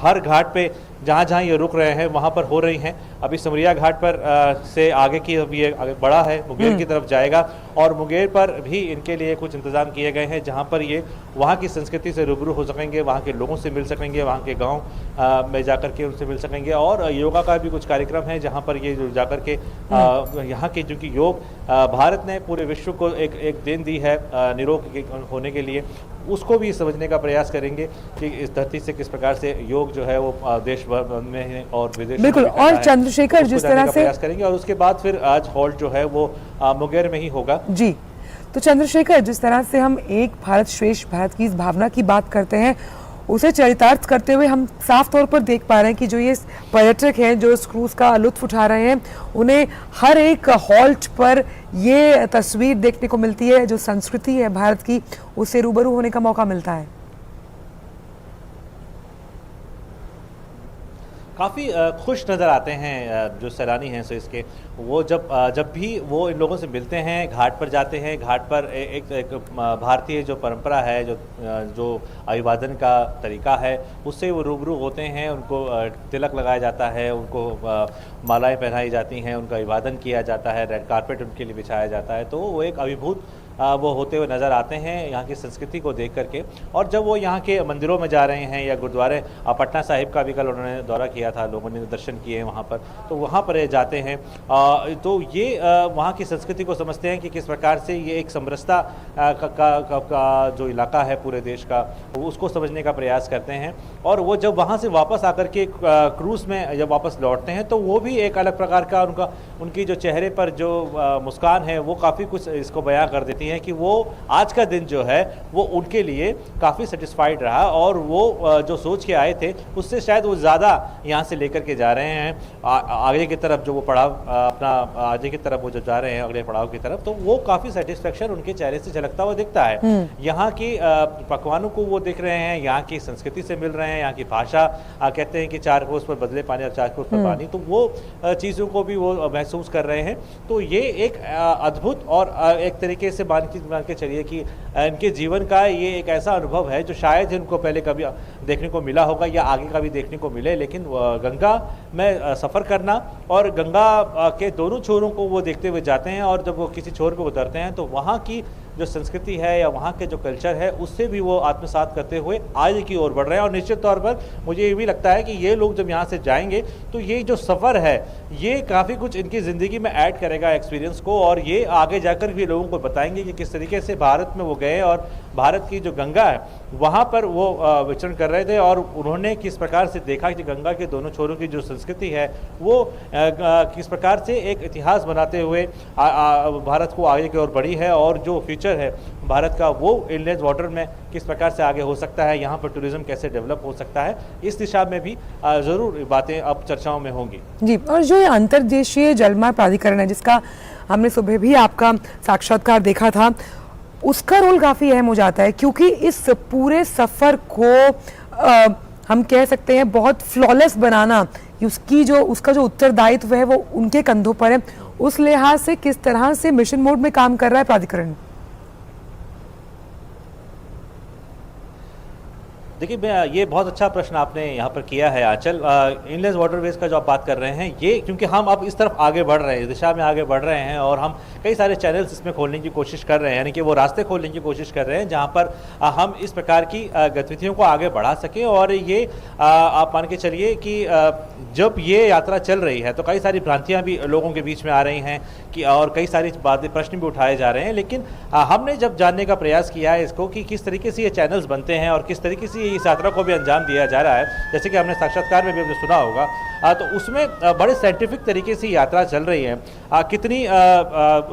हर घाट पे जहाँ जहाँ ये रुक रहे हैं वहाँ पर हो रही हैं। अभी सिमरिया घाट पर से आगे की अभी ये आगे बढ़ा है, मुंगेर की तरफ जाएगा और मुंगेर पर भी इनके लिए कुछ इंतज़ाम किए गए हैं जहाँ पर ये वहाँ की संस्कृति से रूबरू हो सकेंगे, वहाँ के लोगों से मिल सकेंगे, वहाँ के गांव में जाकर के उनसे मिल सकेंगे। और योगा का भी कुछ कार्यक्रम है जहाँ पर ये जाकर के यहाँ के जो कि योग भारत ने पूरे विश्व को एक देन दी है निरोग होने के लिए, उसको भी समझने का प्रयास करेंगे कि इस धरती से किस प्रकार से योग जो है वो देश भर में और विदेश बिल्कुल। और चंद्रशेखर जिस तरह से प्रयास करेंगे और उसके बाद फिर आज हॉल्ट जो है वो मुंगेर में ही होगा। जी, तो चंद्रशेखर जिस तरह से हम एक भारत श्रेष्ठ भारत की इस भावना की बात करते हैं उसे चरितार्थ करते हुए हम साफ तौर पर देख पा रहे हैं कि जो ये पर्यटक हैं जो इस क्रूज का लुत्फ उठा रहे हैं उन्हें हर एक हॉल्ट पर ये तस्वीर देखने को मिलती है, जो संस्कृति है भारत की उससे रूबरू होने का मौका मिलता है। काफ़ी खुश नज़र आते हैं जो सैलानी हैं सो इसके, वो जब भी वो इन लोगों से मिलते हैं, घाट पर जाते हैं, घाट पर एक भारतीय जो परंपरा है जो अभिवादन का तरीका है उससे वो रूबरू होते हैं। उनको तिलक लगाया जाता है, उनको मालाएं पहनाई जाती हैं, उनका अभिवादन किया जाता है, रेड कारपेट उनके लिए बिछाया जाता है। तो वो एक अभिभूत वो होते हुए नज़र आते हैं यहाँ की संस्कृति को देख करके। और जब वो यहाँ के मंदिरों में जा रहे हैं या गुरुद्वारे, पटना साहिब का भी कल उन्होंने दौरा किया था, लोगों ने दर्शन किए हैं वहाँ पर, तो वहाँ पर ये जाते हैं तो ये वहाँ की संस्कृति को समझते हैं कि किस प्रकार से ये एक समरसता का जो इलाका है पूरे देश का, उसको समझने का प्रयास करते हैं। और वो जब वहाँ से वापस आकर के क्रूज़ में जब वापस लौटते हैं तो वो भी एक अलग प्रकार का उनकी जो चेहरे पर जो मुस्कान है वो काफ़ी कुछ इसको बयां कर देती होती हैं कि वो आज का दिन जो है वो उनके लिए काफ़ी सेटिस्फाइड रहा और वो जो सोच के आए थे उससे शायद वो ज़्यादा यहाँ से लेकर के जा रहे हैं आगे की तरफ, जो वो पड़ाव अपना आगे की तरफ वो जो जा रहे हैं अगले पड़ाव की तरफ, तो वो काफ़ी सेटिस्फेक्शन उनके चेहरे से झलकता हुआ दिखता है। यहाँ की पकवानों को वो देख रहे हैं, यहाँ की संस्कृति से मिल रहे हैं, यहाँ की भाषा, कहते हैं कि 4 कोस पर बदले पानी और 4 कोस पर पानी, तो वो चीज़ों को भी वो महसूस कर रहे हैं। तो ये एक अद्भुत और एक तरीके से मान के चलिए कि इनके जीवन का ये एक ऐसा अनुभव है जो शायद इनको पहले कभी देखने को मिला होगा या आगे कभी देखने को मिले, लेकिन गंगा में सफ़र करना और गंगा के दोनों छोरों को वो देखते हुए जाते हैं और जब वो किसी छोर पर उतरते हैं तो वहाँ की जो संस्कृति है या वहाँ के जो कल्चर है उससे भी वो आत्मसात करते हुए आगे की ओर बढ़ रहे हैं। और निश्चित तौर पर मुझे ये भी लगता है कि ये लोग जब यहाँ से जाएंगे तो ये जो सफ़र है ये काफ़ी कुछ इनकी ज़िंदगी में ऐड करेगा एक्सपीरियंस को, और ये आगे जाकर भी लोगों को बताएंगे कि किस तरीके से भारत में वो गए और भारत की जो गंगा है वहाँ पर वो विचरण कर रहे थे और उन्होंने किस प्रकार से देखा कि गंगा के दोनों छोरों की जो संस्कृति है वो किस प्रकार से एक इतिहास बनाते हुए भारत को आगे की ओर बढ़ी है और जो फ्यूचर है भारत का वो इनलैंड वाटर में किस प्रकार से आगे हो सकता है, यहाँ पर टूरिज्म कैसे डेवलप हो सकता है, इस दिशा में भी ज़रूर बातें अब चर्चाओं में होंगी। जी, और जो ये अंतर्देशीय जलमार्ग प्राधिकरण है जिसका हमने सुबह भी आपका साक्षात्कार देखा था, उसका रोल काफ़ी अहम हो जाता है क्योंकि इस पूरे सफ़र को हम कह सकते हैं बहुत फ्लॉलेस बनाना उसका जो उत्तरदायित्व है वो उनके कंधों पर है। उस लिहाज से किस तरह से मिशन मोड में काम कर रहा है प्राधिकरण? देखिए, ये बहुत अच्छा प्रश्न आपने यहाँ पर किया है आंचल। इनलैंड वाटरवेज का जो आप बात कर रहे हैं, ये क्योंकि हम अब इस तरफ आगे बढ़ रहे हैं, इस दिशा में आगे बढ़ रहे हैं और हम कई सारे चैनल्स इसमें खोलने की कोशिश कर रहे हैं, यानी कि वो रास्ते खोलने की कोशिश कर रहे हैं जहाँ पर हम इस प्रकार की गतिविधियों को आगे बढ़ा सकें। और ये आप मान के चलिए कि जब ये यात्रा चल रही है तो कई सारी भ्रांतियाँ भी लोगों के बीच में आ रही हैं कि और कई सारी बातें प्रश्न भी उठाए जा रहे हैं, लेकिन हमने जब जानने का प्रयास किया है इसको कि किस तरीके से ये चैनल्स बनते हैं और किस तरीके से इस यात्रा को भी अंजाम दिया जा रहा है, जैसे कि हमने साक्षात्कार में भी हमने सुना होगा, तो उसमें बड़े साइंटिफिक तरीके से यात्रा चल रही है। कितनी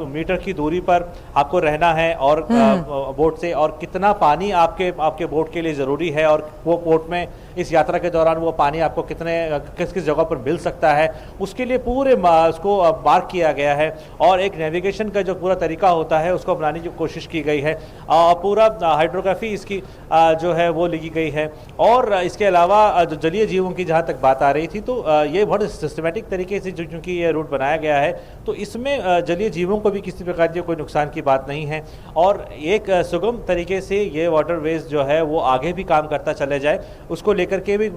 मीटर की दूरी पर आपको रहना है और बोट से, और कितना पानी आपके बोट के लिए ज़रूरी है, और वो बोट में इस यात्रा के दौरान वो पानी आपको किस किस जगह पर मिल सकता है, उसके लिए पूरे उसको मार्क किया गया है और एक नेविगेशन का जो पूरा तरीका होता है उसको अपनाने की कोशिश की गई है। पूरा हाइड्रोग्राफी इसकी जो है वो लिखी गई है। और इसके अलावा जो जलीय जीवों की जहाँ तक बात आ रही थी, तो ये बहुत सिस्टमेटिक तरीके से क्योंकि ये रूट बनाया गया है तो इसमें जलीय जीवों को भी किसी प्रकार की कोई नुकसान की बात नहीं है और एक सुगम तरीके से ये वाटरवेज जो है वो आगे भी काम करता चले जाए, उसको लेकर के भी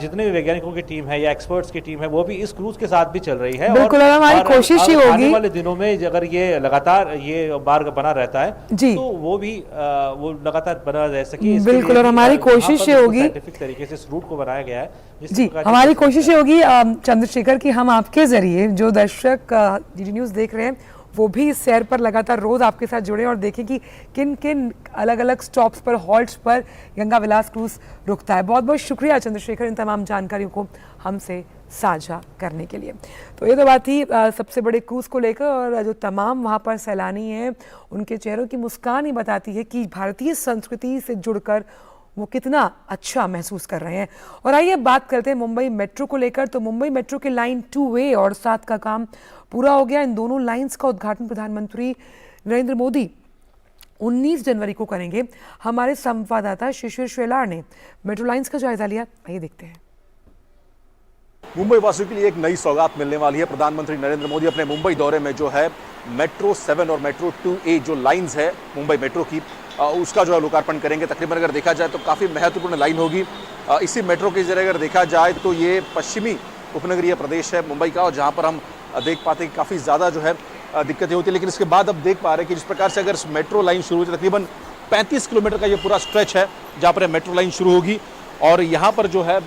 जितने भी वैज्ञानिकों की टीम है या एक्सपर्ट्स की टीम है वो भी इस क्रूज के साथ भी चल रही है। बिल्कुल, हमारी कोशिश ही होगी आने वाले दिनों में अगर ये लगातार ये मार्ग बना रहता है तो वो भी वो लगातार बना रह सके। बिल्कुल, और हमारी कोशिश ये होगी साइंटिफिक तरीके से इस रूट को बनाया गया है। जी, हमारी कोशिश ये होगी चंद्रशेखर कि हम आपके जरिए जो दर्शक डीडी न्यूज़ देख रहे हैं वो भी इस सैर पर लगातार रोज आपके साथ जुड़े और देखें कि किन किन अलग अलग स्टॉप्स पर, हॉल्ट्स पर गंगा विलास क्रूज रुकता है। बहुत बहुत शुक्रिया चंद्रशेखर इन तमाम जानकारियों को हमसे साझा करने के लिए। तो ये तो बात थी सबसे बड़े क्रूज को लेकर, और जो तमाम वहाँ पर सैलानी हैं उनके चेहरों की मुस्कान ही बताती है कि भारतीय संस्कृति से जुड़कर वो कितना अच्छा महसूस कर रहे हैं। और आइए बात करते हैं मुंबई मेट्रो को लेकर। तो मुंबई मेट्रो के लाइन 2A और 7 का काम पूरा हो गया। इन दोनों लाइंस का उद्घाटन प्रधानमंत्री नरेंद्र मोदी 19 जनवरी को करेंगे। हमारे संवाददाता शिशिर शेलार ने मेट्रो लाइंस का जायजा लिया, आइए देखते हैं। मुंबई वासियों के लिए एक नई सौगात मिलने वाली है। प्रधानमंत्री नरेंद्र मोदी अपने मुंबई दौरे में जो है मेट्रो 7 और मेट्रो 2A जो लाइंस है मुंबई मेट्रो की, उसका जो है लोकार्पण करेंगे। तकरीबन अगर देखा जाए तो काफ़ी महत्वपूर्ण लाइन होगी। इसी मेट्रो के जरिए अगर देखा जाए तो ये पश्चिमी उपनगरीय प्रदेश है मुंबई का, और जहाँ पर हम देख पाते हैं कि काफ़ी ज़्यादा जो है दिक्कतें होती है। लेकिन इसके बाद अब देख पा रहे हैं कि जिस प्रकार से अगर मेट्रो लाइन शुरू होती है, तकरीबन 35 किलोमीटर का ये पूरा स्ट्रेच है जहाँ पर मेट्रो लाइन शुरू होगी, और यहाँ पर जो है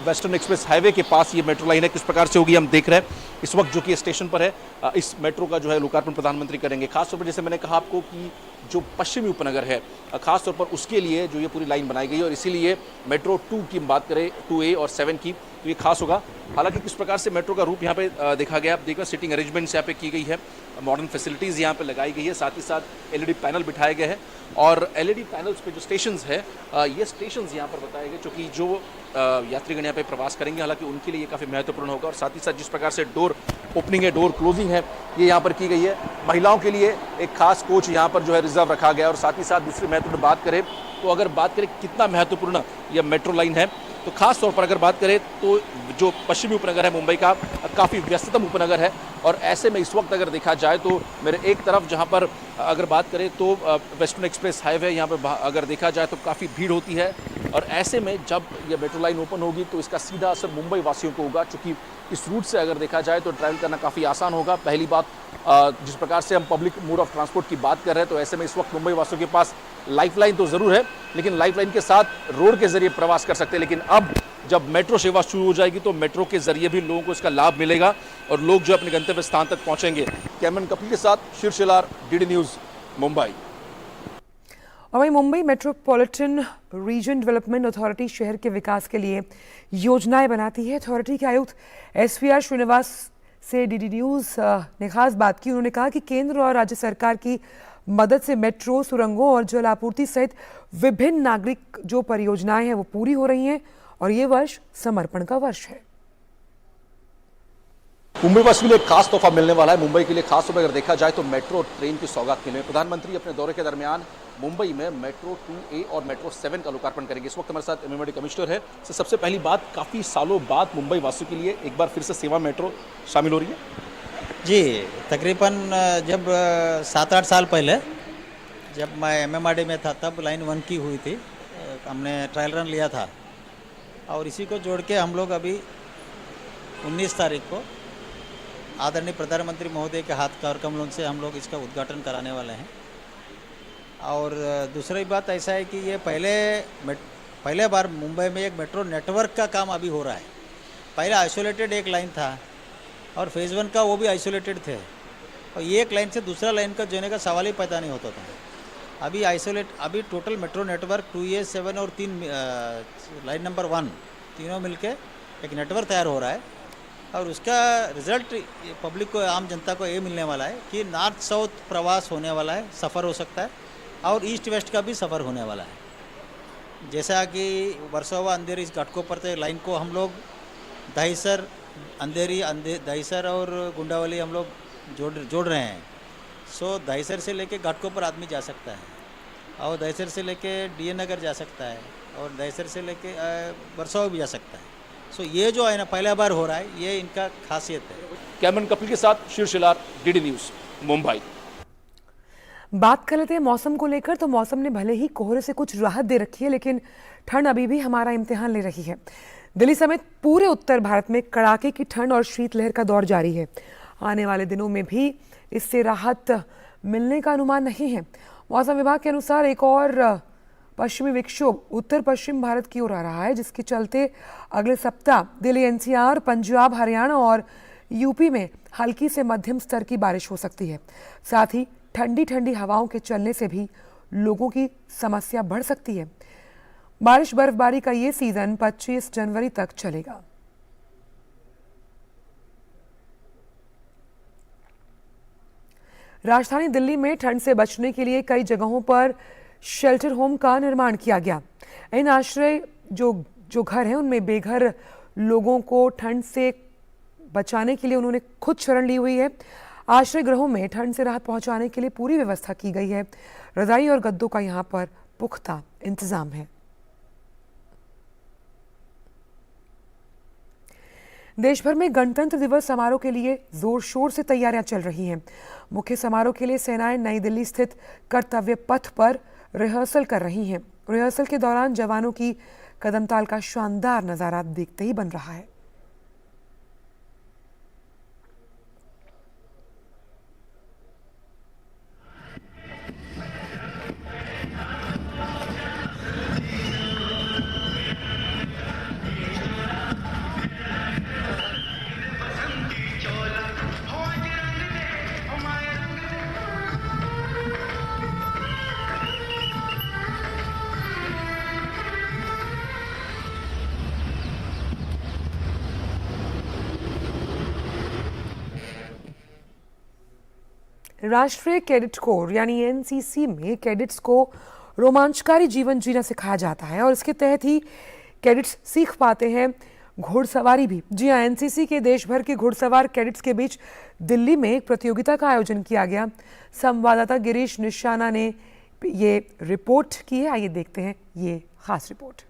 वेस्टर्न एक्सप्रेस हाईवे के पास ये मेट्रो लाइन है। किस प्रकार से होगी हम देख रहे हैं इस वक्त जो कि स्टेशन पर है। इस मेट्रो का जो है लोकार्पण प्रधानमंत्री करेंगे। खासतौर पर जैसे मैंने कहा आपको कि जो पश्चिमी उपनगर है खास तौर पर उसके लिए जो ये पूरी लाइन बनाई गई है और इसीलिए मेट्रो 2 की बात करें 2A और 7 की तो ये खास होगा। हालांकि किस प्रकार से मेट्रो का रूप यहाँ पे देखा गया, आप देखिए सिटिंग अरेंजमेंट्स यहाँ पे की गई है, मॉडर्न फैसिलिटीज़ यहाँ पे लगाई गई है, साथ ही साथ एलईडी पैनल बिठाए गए हैं और एलईडी पैनल्स पे जो स्टेशंस है ये स्टेशंस यहाँ पर बताए गए क्योंकि जो यात्रीगण यहाँ पे प्रवास करेंगे हालांकि उनके लिए ये काफ़ी महत्वपूर्ण होगा और साथ ही साथ जिस प्रकार से डोर ओपनिंग है, डोर क्लोजिंग है, ये यहाँ पर की गई है। महिलाओं के लिए एक खास कोच यहाँ पर जो है रिजर्व रखा गया और साथ ही साथ दूसरी महत्वपूर्ण बात करें तो अगर बात करें कितना महत्वपूर्ण यह मेट्रो लाइन है तो खास तौर पर अगर बात करें तो जो पश्चिमी उपनगर है मुंबई का काफ़ी व्यस्ततम उपनगर है और ऐसे में इस वक्त अगर देखा जाए तो मेरे एक तरफ जहां पर अगर बात करें तो वेस्टर्न एक्सप्रेस हाईवे यहाँ पर अगर देखा जाए तो काफ़ी भीड़ होती है और ऐसे में जब यह मेट्रो लाइन ओपन होगी तो इसका सीधा असर मुंबई वासियों को होगा क्योंकि इस रूट से अगर देखा जाए तो ट्रैवल करना काफ़ी आसान होगा। पहली बात जिस प्रकार से हम पब्लिक मोड ऑफ ट्रांसपोर्ट की बात कर रहे हैं तो ऐसे में इस वक्त मुंबई वासियों के पास लाइफलाइन तो ज़रूर है लेकिन लाइफलाइन के साथ रोड के जरिए प्रवास कर सकते हैं, लेकिन अब जब मेट्रो सेवा शुरू हो जाएगी तो मेट्रो के जरिए भी लोगों को इसका लाभ मिलेगा और लोग जो अपने गंतव्य स्थान तक पहुंचेंगे। कैमरन कपिल के साथ शिव शेलार, डीडी न्यूज़, मुंबई। और वहीं Mumbai metropolitan region development authority शहर के विकास के लिए योजनाएं बनाती है। अथॉरिटी के आयुक्त SVR श्रीनिवास से डीडी न्यूज़ ने खास बात की। उन्होंने कहा कि केंद्र और राज्य सरकार की मदद से मेट्रो, सुरंगों और जल आपूर्ति सहित विभिन्न नागरिक जो परियोजनाएं हैं वो पूरी हो रही हैं और ये वर्ष समर्पण का वर्ष है। मुंबई वासियों के लिए खास तोहफा मिलने वाला है। मुंबई के लिए खास तौर पर अगर देखा जाए तो मेट्रो ट्रेन की सौगात मिलने। प्रधानमंत्री अपने दौरे के दरमियान मुंबई में मेट्रो 2A और मेट्रो 7 का लोकार्पण करेंगे। इस वक्त हमारे साथ MMRD कमिश्नर है। सबसे पहली बात, काफ़ी सालों बाद मुंबई वासियों के लिए एक बार फिर से सेवा मेट्रो शामिल हो रही है। जी, तकरीबन जब 7-8 साल पहले जब मैं MMRD में था तब लाइन 1 की हुई थी, हमने ट्रायल रन लिया था और इसी को जोड़ के हम लोग अभी 19 तारीख को आदरणीय प्रधानमंत्री महोदय के हाथ कार्यक्रम से हम लोग इसका उद्घाटन कराने वाले हैं। और दूसरी बात ऐसा है कि ये पहले बार मुंबई में एक मेट्रो नेटवर्क का काम अभी हो रहा है। पहले आइसोलेटेड एक लाइन था और फेज़ 1 का वो भी आइसोलेटेड थे और ये एक लाइन से दूसरा लाइन का जोड़ने का सवाल ही पैदा नहीं होता था। अभी टोटल मेट्रो नेटवर्क 2A, 7 और 3 लाइन नंबर 1 तीनों मिलके एक नेटवर्क तैयार हो रहा है और उसका रिजल्ट पब्लिक को, आम जनता को ये मिलने वाला है कि नॉर्थ साउथ प्रवास होने वाला है, सफ़र हो सकता है और ईस्ट वेस्ट का भी सफ़र होने वाला है। जैसा कि वर्सोवा अंधेरी इस घाटकोपर तक लाइन को हम लोग दहिसर दहिसर और गुंडावली हम लोग जोड़ रहे हैं। सो दहिसर से लेके घाटकोपर आदमी जा सकता है और दहिसर से लेके DN नगर जा सकता है और दहिसर से लेके वर्सोवा भी जा सकता है। सो ये जो है ना पहला बार हो रहा है, ये इनका खासियत है। कैमरन कपिल के साथ शिव शेलार, डीडी न्यूज़, मुंबई। बात कर लेते हैं मौसम को लेकर। तो मौसम ने भले ही कोहरे से कुछ राहत दे रखी है लेकिन ठंड अभी भी हमारा इम्तिहान ले रही है। दिल्ली समेत पूरे उत्तर भारत में कड़ाके की ठंड और शीतलहर का दौर जारी है। आने वाले दिनों में भी इससे राहत मिलने का अनुमान नहीं है। मौसम विभाग के अनुसार एक और पश्चिमी विक्षोभ उत्तर पश्चिम भारत की ओर आ रहा है, जिसके चलते अगले सप्ताह दिल्ली, NCR, पंजाब, हरियाणा और यूपी में हल्की से मध्यम स्तर की बारिश हो सकती है। साथ ही ठंडी ठंडी हवाओं के चलने से भी लोगों की समस्या बढ़ सकती है। बारिश बर्फबारी का ये सीजन 25 जनवरी तक चलेगा। राजधानी दिल्ली में ठंड से बचने के लिए कई जगहों पर शेल्टर होम का निर्माण किया गया। इन आश्रय जो घर हैं उनमें बेघर लोगों को ठंड से बचाने के लिए उन्होंने खुद शरण ली हुई है। आश्रय गृहों में ठंड से राहत पहुंचाने के लिए पूरी व्यवस्था की गई है। रजाई और गद्दों का यहां पर पुख्ता इंतजाम है। देश भर में गणतंत्र दिवस समारोह के लिए जोर शोर से तैयारियां चल रही हैं। मुख्य समारोह के लिए सेनाएं नई दिल्ली स्थित कर्तव्य पथ पर रिहर्सल कर रही हैं। रिहर्सल के दौरान जवानों की कदमताल का शानदार नजारा देखते ही बन रहा है। राष्ट्रीय कैडेट कोर यानी एनसीसी में कैडेट्स को रोमांचकारी जीवन जीना सिखाया जाता है और इसके तहत ही कैडेट्स सीख पाते हैं घुड़सवारी भी। जी हाँ, एनसीसी के देश भर के घुड़सवार कैडेट्स के बीच दिल्ली में एक प्रतियोगिता का आयोजन किया गया। संवाददाता गिरीश निशाना ने ये रिपोर्ट की है, आइए देखते हैं ये खास रिपोर्ट।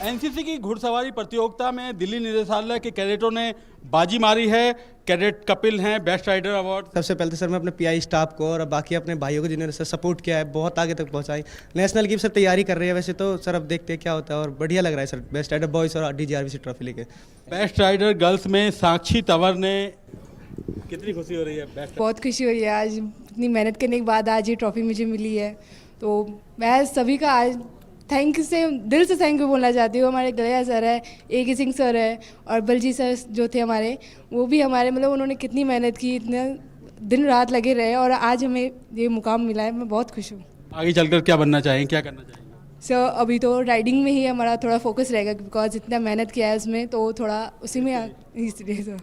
एनसीसी की घुड़सवारी प्रतियोगिता में दिल्ली निदेशालय के कैडेटों ने बाजी मारी है। कैडेट कपिल हैं बेस्ट राइडर अवार्ड। सबसे पहले तो सर मैं अपने पीआई स्टाफ को और बाकी अपने भाइयों को जिन्होंने सर सपोर्ट किया है, बहुत आगे तक पहुंचाई। नेशनल की सर तैयारी कर रही है वैसे तो सर, अब देखते हैं क्या होता है और बढ़िया लग रहा है सर। बेस्ट राइडर बॉयज़ और DGRVC ट्रॉफी लेके। बेस्ट राइडर गर्ल्स में साक्षी तंवर ने, कितनी खुशी हो रही है? बहुत खुशी हो रही है, आज इतनी मेहनत करने के बाद आज ये ट्रॉफी मुझे मिली है, तो मैं सभी का आज थैंक से दिल से थैंक यू बोलना चाहती हूँ। हमारे गलिया सर है, AK सिंह सर है और बलजीत सर जो थे हमारे, वो भी हमारे मतलब उन्होंने कितनी मेहनत की, इतने दिन रात लगे रहे और आज हमें ये मुकाम मिला है। मैं बहुत खुश हूँ। आगे चलकर क्या बनना चाहेंगे, क्या करना चाहेंगे? सर अभी तो राइडिंग में ही हमारा थोड़ा फोकस रहेगा, बिकॉज इतना मेहनत किया है उसमें, तो थोड़ा उसी में इसलिए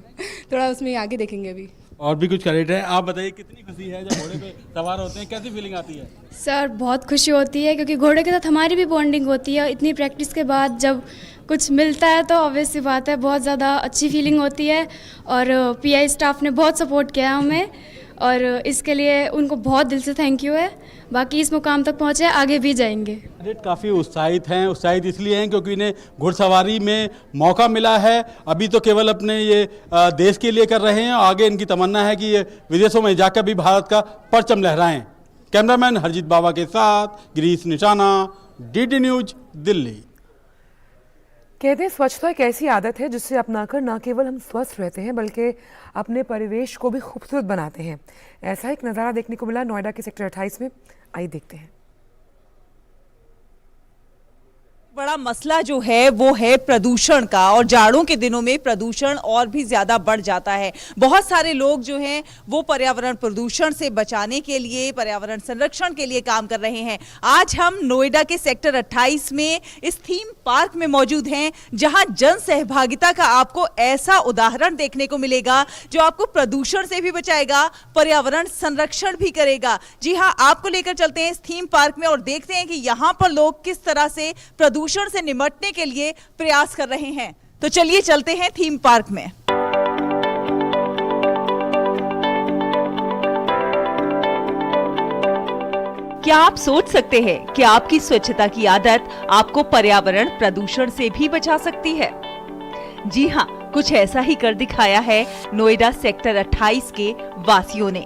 थोड़ा उसमें आगे देखेंगे अभी। और भी कुछ कैडेट हैं, आप बताइए कितनी खुशी है जब घोड़े पे सवार होते हैं, कैसी फीलिंग आती है? सर बहुत खुशी होती है क्योंकि घोड़े के साथ हमारी भी बॉन्डिंग होती है। इतनी प्रैक्टिस के बाद जब कुछ मिलता है तो ऑब्वियस सी बात है बहुत ज़्यादा अच्छी फीलिंग होती है और पीआई स्टाफ ने बहुत सपोर्ट किया हमें और इसके लिए उनको बहुत दिल से थैंक यू है। बाकी इस मुकाम तक पहुँचे, आगे भी जाएंगे। कैडेट काफ़ी उत्साहित हैं, उत्साहित इसलिए हैं क्योंकि इन्हें घुड़सवारी में मौका मिला है। अभी तो केवल अपने ये देश के लिए कर रहे हैं, आगे इनकी तमन्ना है कि ये विदेशों में जाकर भी भारत का परचम लहराएं। कैमरामैन हरजीत बाबा के साथ गिरीश निशाना, DD न्यूज दिल्ली। कहते हैं स्वच्छता एक ऐसी आदत है जिससे अपनाकर न केवल हम स्वस्थ रहते हैं बल्कि अपने परिवेश को भी खूबसूरत बनाते हैं। ऐसा एक नज़ारा देखने को मिला नोएडा के सेक्टर 28 में, आइए देखते हैं। बड़ा मसला जो है वो है प्रदूषण का और जाड़ों के दिनों में प्रदूषण और भी ज्यादा बढ़ जाता है। बहुत सारे लोग जो हैं वो पर्यावरण प्रदूषण से बचाने के लिए, पर्यावरण संरक्षण के लिए काम कर रहे हैं। आज हम नोएडा के सेक्टर 28 में इस थीम पार्क में मौजूद हैं जहां जन सहभागिता का आपको ऐसा उदाहरण देखने को मिलेगा जो आपको प्रदूषण से भी बचाएगा, पर्यावरण संरक्षण भी करेगा। जी हाँ, आपको लेकर चलते हैं इस थीम पार्क में और देखते हैं कि यहाँ पर लोग किस तरह से प्रदूषण से निपटने के लिए प्रयास कर रहे हैं। तो चलिए चलते हैं थीम पार्क में। क्या आप सोच सकते हैं कि आपकी स्वच्छता की आदत आपको पर्यावरण प्रदूषण से भी बचा सकती है? जी हाँ, कुछ ऐसा ही कर दिखाया है नोएडा सेक्टर 28 के वासियों ने।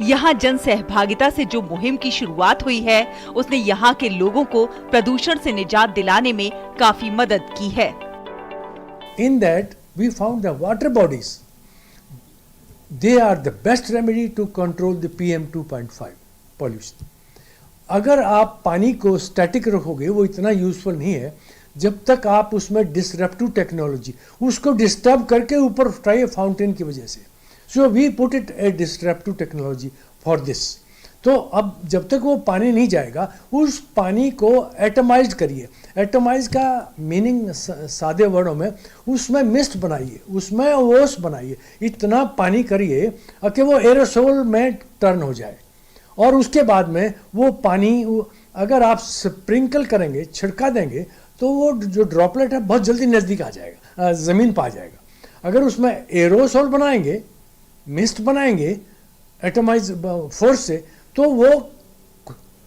यहाँ जन सहभागिता से जो मुहिम की शुरुआत हुई है उसने यहाँ के लोगों को प्रदूषण से निजात दिलाने में काफी मदद की है। In that we found the water bodies, they are the best remedy to control the PM 2.5 pollution. अगर आप पानी को स्टैटिक रखोगे वो इतना यूजफुल नहीं है जब तक आप उसमें डिसरप्टिव टेक्नोलॉजी उसको डिस्टर्ब करके ऊपर उठाइए फाउंटेन की वजह से। So we put it a disruptive technology for this. तो अब जब तक वो पानी नहीं जाएगा उस पानी को एटमाइज करिए। एटमाइज का मीनिंग सादे वर्डों में उसमें मिस्ट बनाइए, उसमें ओस बनाइए, इतना पानी करिए कि वो एरोसोल में टर्न हो जाए और उसके बाद में वो पानी अगर आप स्प्रिंकल करेंगे, छिड़का देंगे तो वो जो ड्रॉपलेट है बहुत जल्दी नज़दीक आ जाएगा, ज़मीन पर आ जाएगा। अगर उसमें एरोसोल बनाएंगे, मिस्ट बनाएंगे एटमाइज फोर्स से, तो वो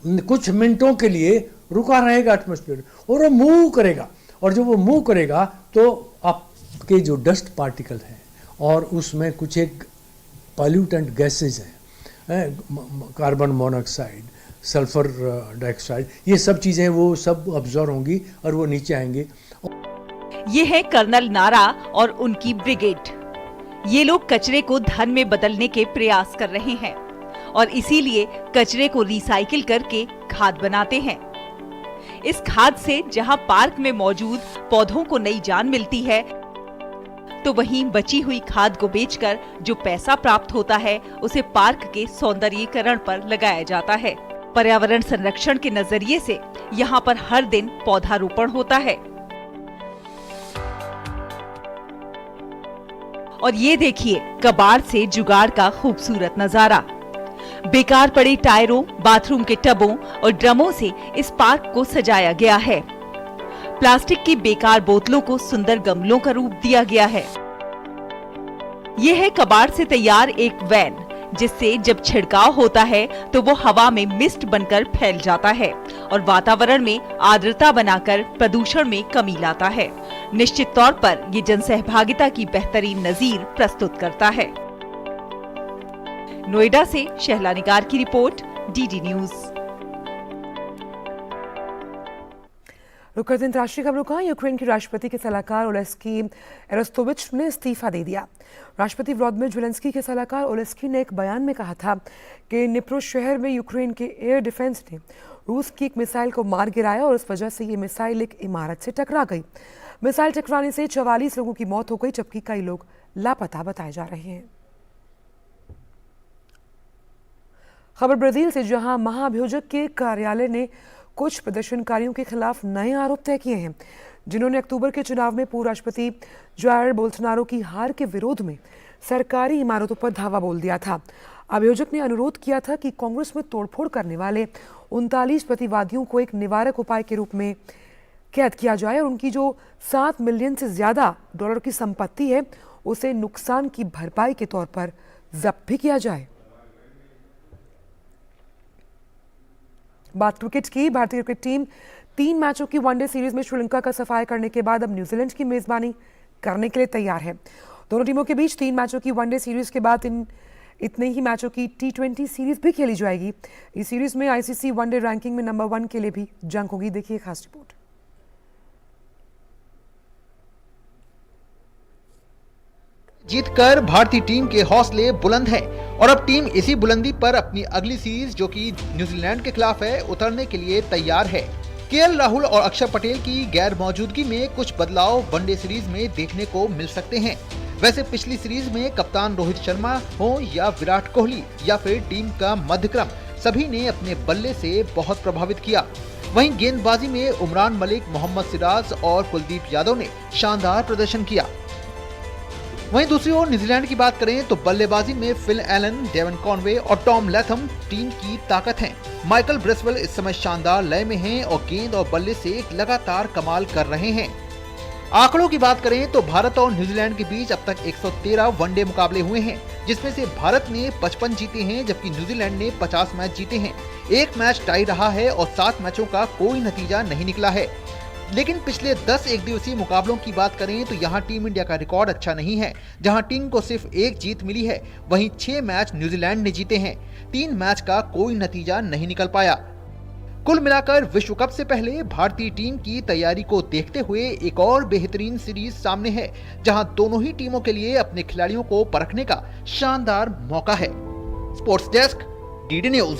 कुछ मिनटों के लिए रुका रहेगा एटमॉस्फेयर और वो मूव करेगा और जब वो मूव करेगा तो आपके जो डस्ट पार्टिकल हैं और उसमें कुछ एक पॉल्यूटेंट गैसेज हैं, कार्बन मोनोऑक्साइड, सल्फर डाइऑक्साइड, ये सब चीज़ें वो सब अब्जॉर्ब होंगी और वो नीचे आएंगे। ये है कर्नल नारा और उनकी ब्रिगेड। ये लोग कचरे को धन में बदलने के प्रयास कर रहे हैं और इसीलिए कचरे को रिसाइकिल करके खाद बनाते हैं। इस खाद से जहां पार्क में मौजूद पौधों को नई जान मिलती है, तो वहीं बची हुई खाद को बेचकर जो पैसा प्राप्त होता है उसे पार्क के सौंदर्यीकरण पर लगाया जाता है। पर्यावरण संरक्षण के नजरिए से यहाँ पर हर दिन पौधारोपण होता है। और ये देखिए कबाड़ से जुगाड़ का खूबसूरत नजारा। बेकार पड़े टायरों, बाथरूम के टबों और ड्रमों से इस पार्क को सजाया गया है। प्लास्टिक की बेकार बोतलों को सुंदर गमलों का रूप दिया गया है। यह है कबाड़ से तैयार एक वैन, जिससे जब छिड़काव होता है तो वो हवा में मिस्ट बनकर फैल जाता है और वातावरण में आर्द्रता बनाकर प्रदूषण में कमी लाता है। निश्चित तौर पर ये जनसहभागिता की बेहतरीन नजीर प्रस्तुत करता है। नोएडा से शहला निगार की रिपोर्ट, डीडी न्यूज। रुक करते हैं अंतर्राष्ट्रीय खबरों का। यूक्रेन के राष्ट्रपति के सलाहकार ओलेस्की एरोस्टोविच ने इस्तीफा दे दिया। राष्ट्रपति व्लादिमीर ज़ेलेंस्की के सलाहकार ओलेस्की ने एक बयान में कहा था कि निप्रो शहर में यूक्रेन के एयर डिफेंस ने रूस की एक मिसाइल को मार गिराया और उस वजह से ये मिसाइल एक इमारत से टकरा गई। मिसाइल टकराने से 44 लोगों की मौत हो गई, जबकि कई लोग लापता बताए जा रहे हैं। खबर ब्राजील से, जहां महाअभियोजक के कार्यालय ने कुछ प्रदर्शनकारियों के खिलाफ नए आरोप तय किए हैं, जिन्होंने अक्टूबर के चुनाव में पूर्व राष्ट्रपति जायर बोल्सोनारो की हार के विरोध में सरकारी इमारतों पर धावा बोल दिया था। अभियोजक ने अनुरोध किया था कि कांग्रेस में तोड़फोड़ करने वाले 39 प्रतिवादियों को एक निवारक उपाय के रूप में कैद किया जाए और उनकी जो 7 मिलियन से ज्यादा डॉलर की संपत्ति है उसे नुकसान की भरपाई के तौर पर जब्त भी किया जाए। बात क्रिकेट की। भारतीय क्रिकेट टीम 3 मैचों की वनडे सीरीज में श्रीलंका का सफाया करने के बाद अब न्यूजीलैंड की मेजबानी करने के लिए तैयार है। दोनों टीमों के बीच 3 मैचों की वनडे सीरीज के बाद इतने ही मैचों की T20 सीरीज भी खेली जाएगी। इस सीरीज में आईसीसी वनडे रैंकिंग में नंबर 1 के लिए भी जंग होगी। देखिए खास रिपोर्ट। जीतकर भारतीय टीम के हौसले बुलंद हैं और अब टीम इसी बुलंदी पर अपनी अगली सीरीज, जो कि न्यूजीलैंड के खिलाफ है, उतरने के लिए तैयार है। केएल राहुल और अक्षर पटेल की गैर मौजूदगी में कुछ बदलाव वनडे सीरीज में देखने को मिल सकते हैं। वैसे पिछली सीरीज में कप्तान रोहित शर्मा हो या विराट कोहली या फिर टीम का मध्यक्रम, सभी ने अपने बल्ले से बहुत प्रभावित किया। वहीं गेंदबाजी में उमरान मलिक, मोहम्मद सिराज और कुलदीप यादव ने शानदार प्रदर्शन किया। वहीं दूसरी ओर न्यूजीलैंड की बात करें तो बल्लेबाजी में फिल एलन, डेवन कॉनवे और टॉम लैथम टीम की ताकत हैं। माइकल ब्रेसवेल इस समय शानदार लय में हैं और गेंद और बल्ले से लगातार कमाल कर रहे हैं। आंकड़ों की बात करें तो भारत और न्यूजीलैंड के बीच अब तक 113 वनडे मुकाबले हुए हैं, जिसमें से भारत ने 55 जीते हैं, जबकि न्यूजीलैंड ने 50 मैच जीते हैं। एक मैच टाई रहा है और 7 मैचों का कोई नतीजा नहीं निकला है। लेकिन पिछले 10 एक दिवसीय मुकाबलों की बात करें तो यहां टीम इंडिया का रिकॉर्ड अच्छा नहीं है, जहां टीम को सिर्फ 1 जीत मिली है। वहीं 6 मैच न्यूजीलैंड ने जीते हैं। 3 मैच का कोई नतीजा नहीं निकल पाया। कुल मिलाकर विश्व कप से पहले भारतीय टीम की तैयारी को देखते हुए एक और बेहतरीन सीरीज सामने है, जहां दोनों ही टीमों के लिए अपने खिलाड़ियों को परखने का शानदार मौका है। Sports desk, DD news.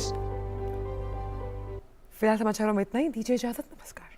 फिलहाल समाचारों में इतना ही। दीजिए इजाजत। नमस्कार।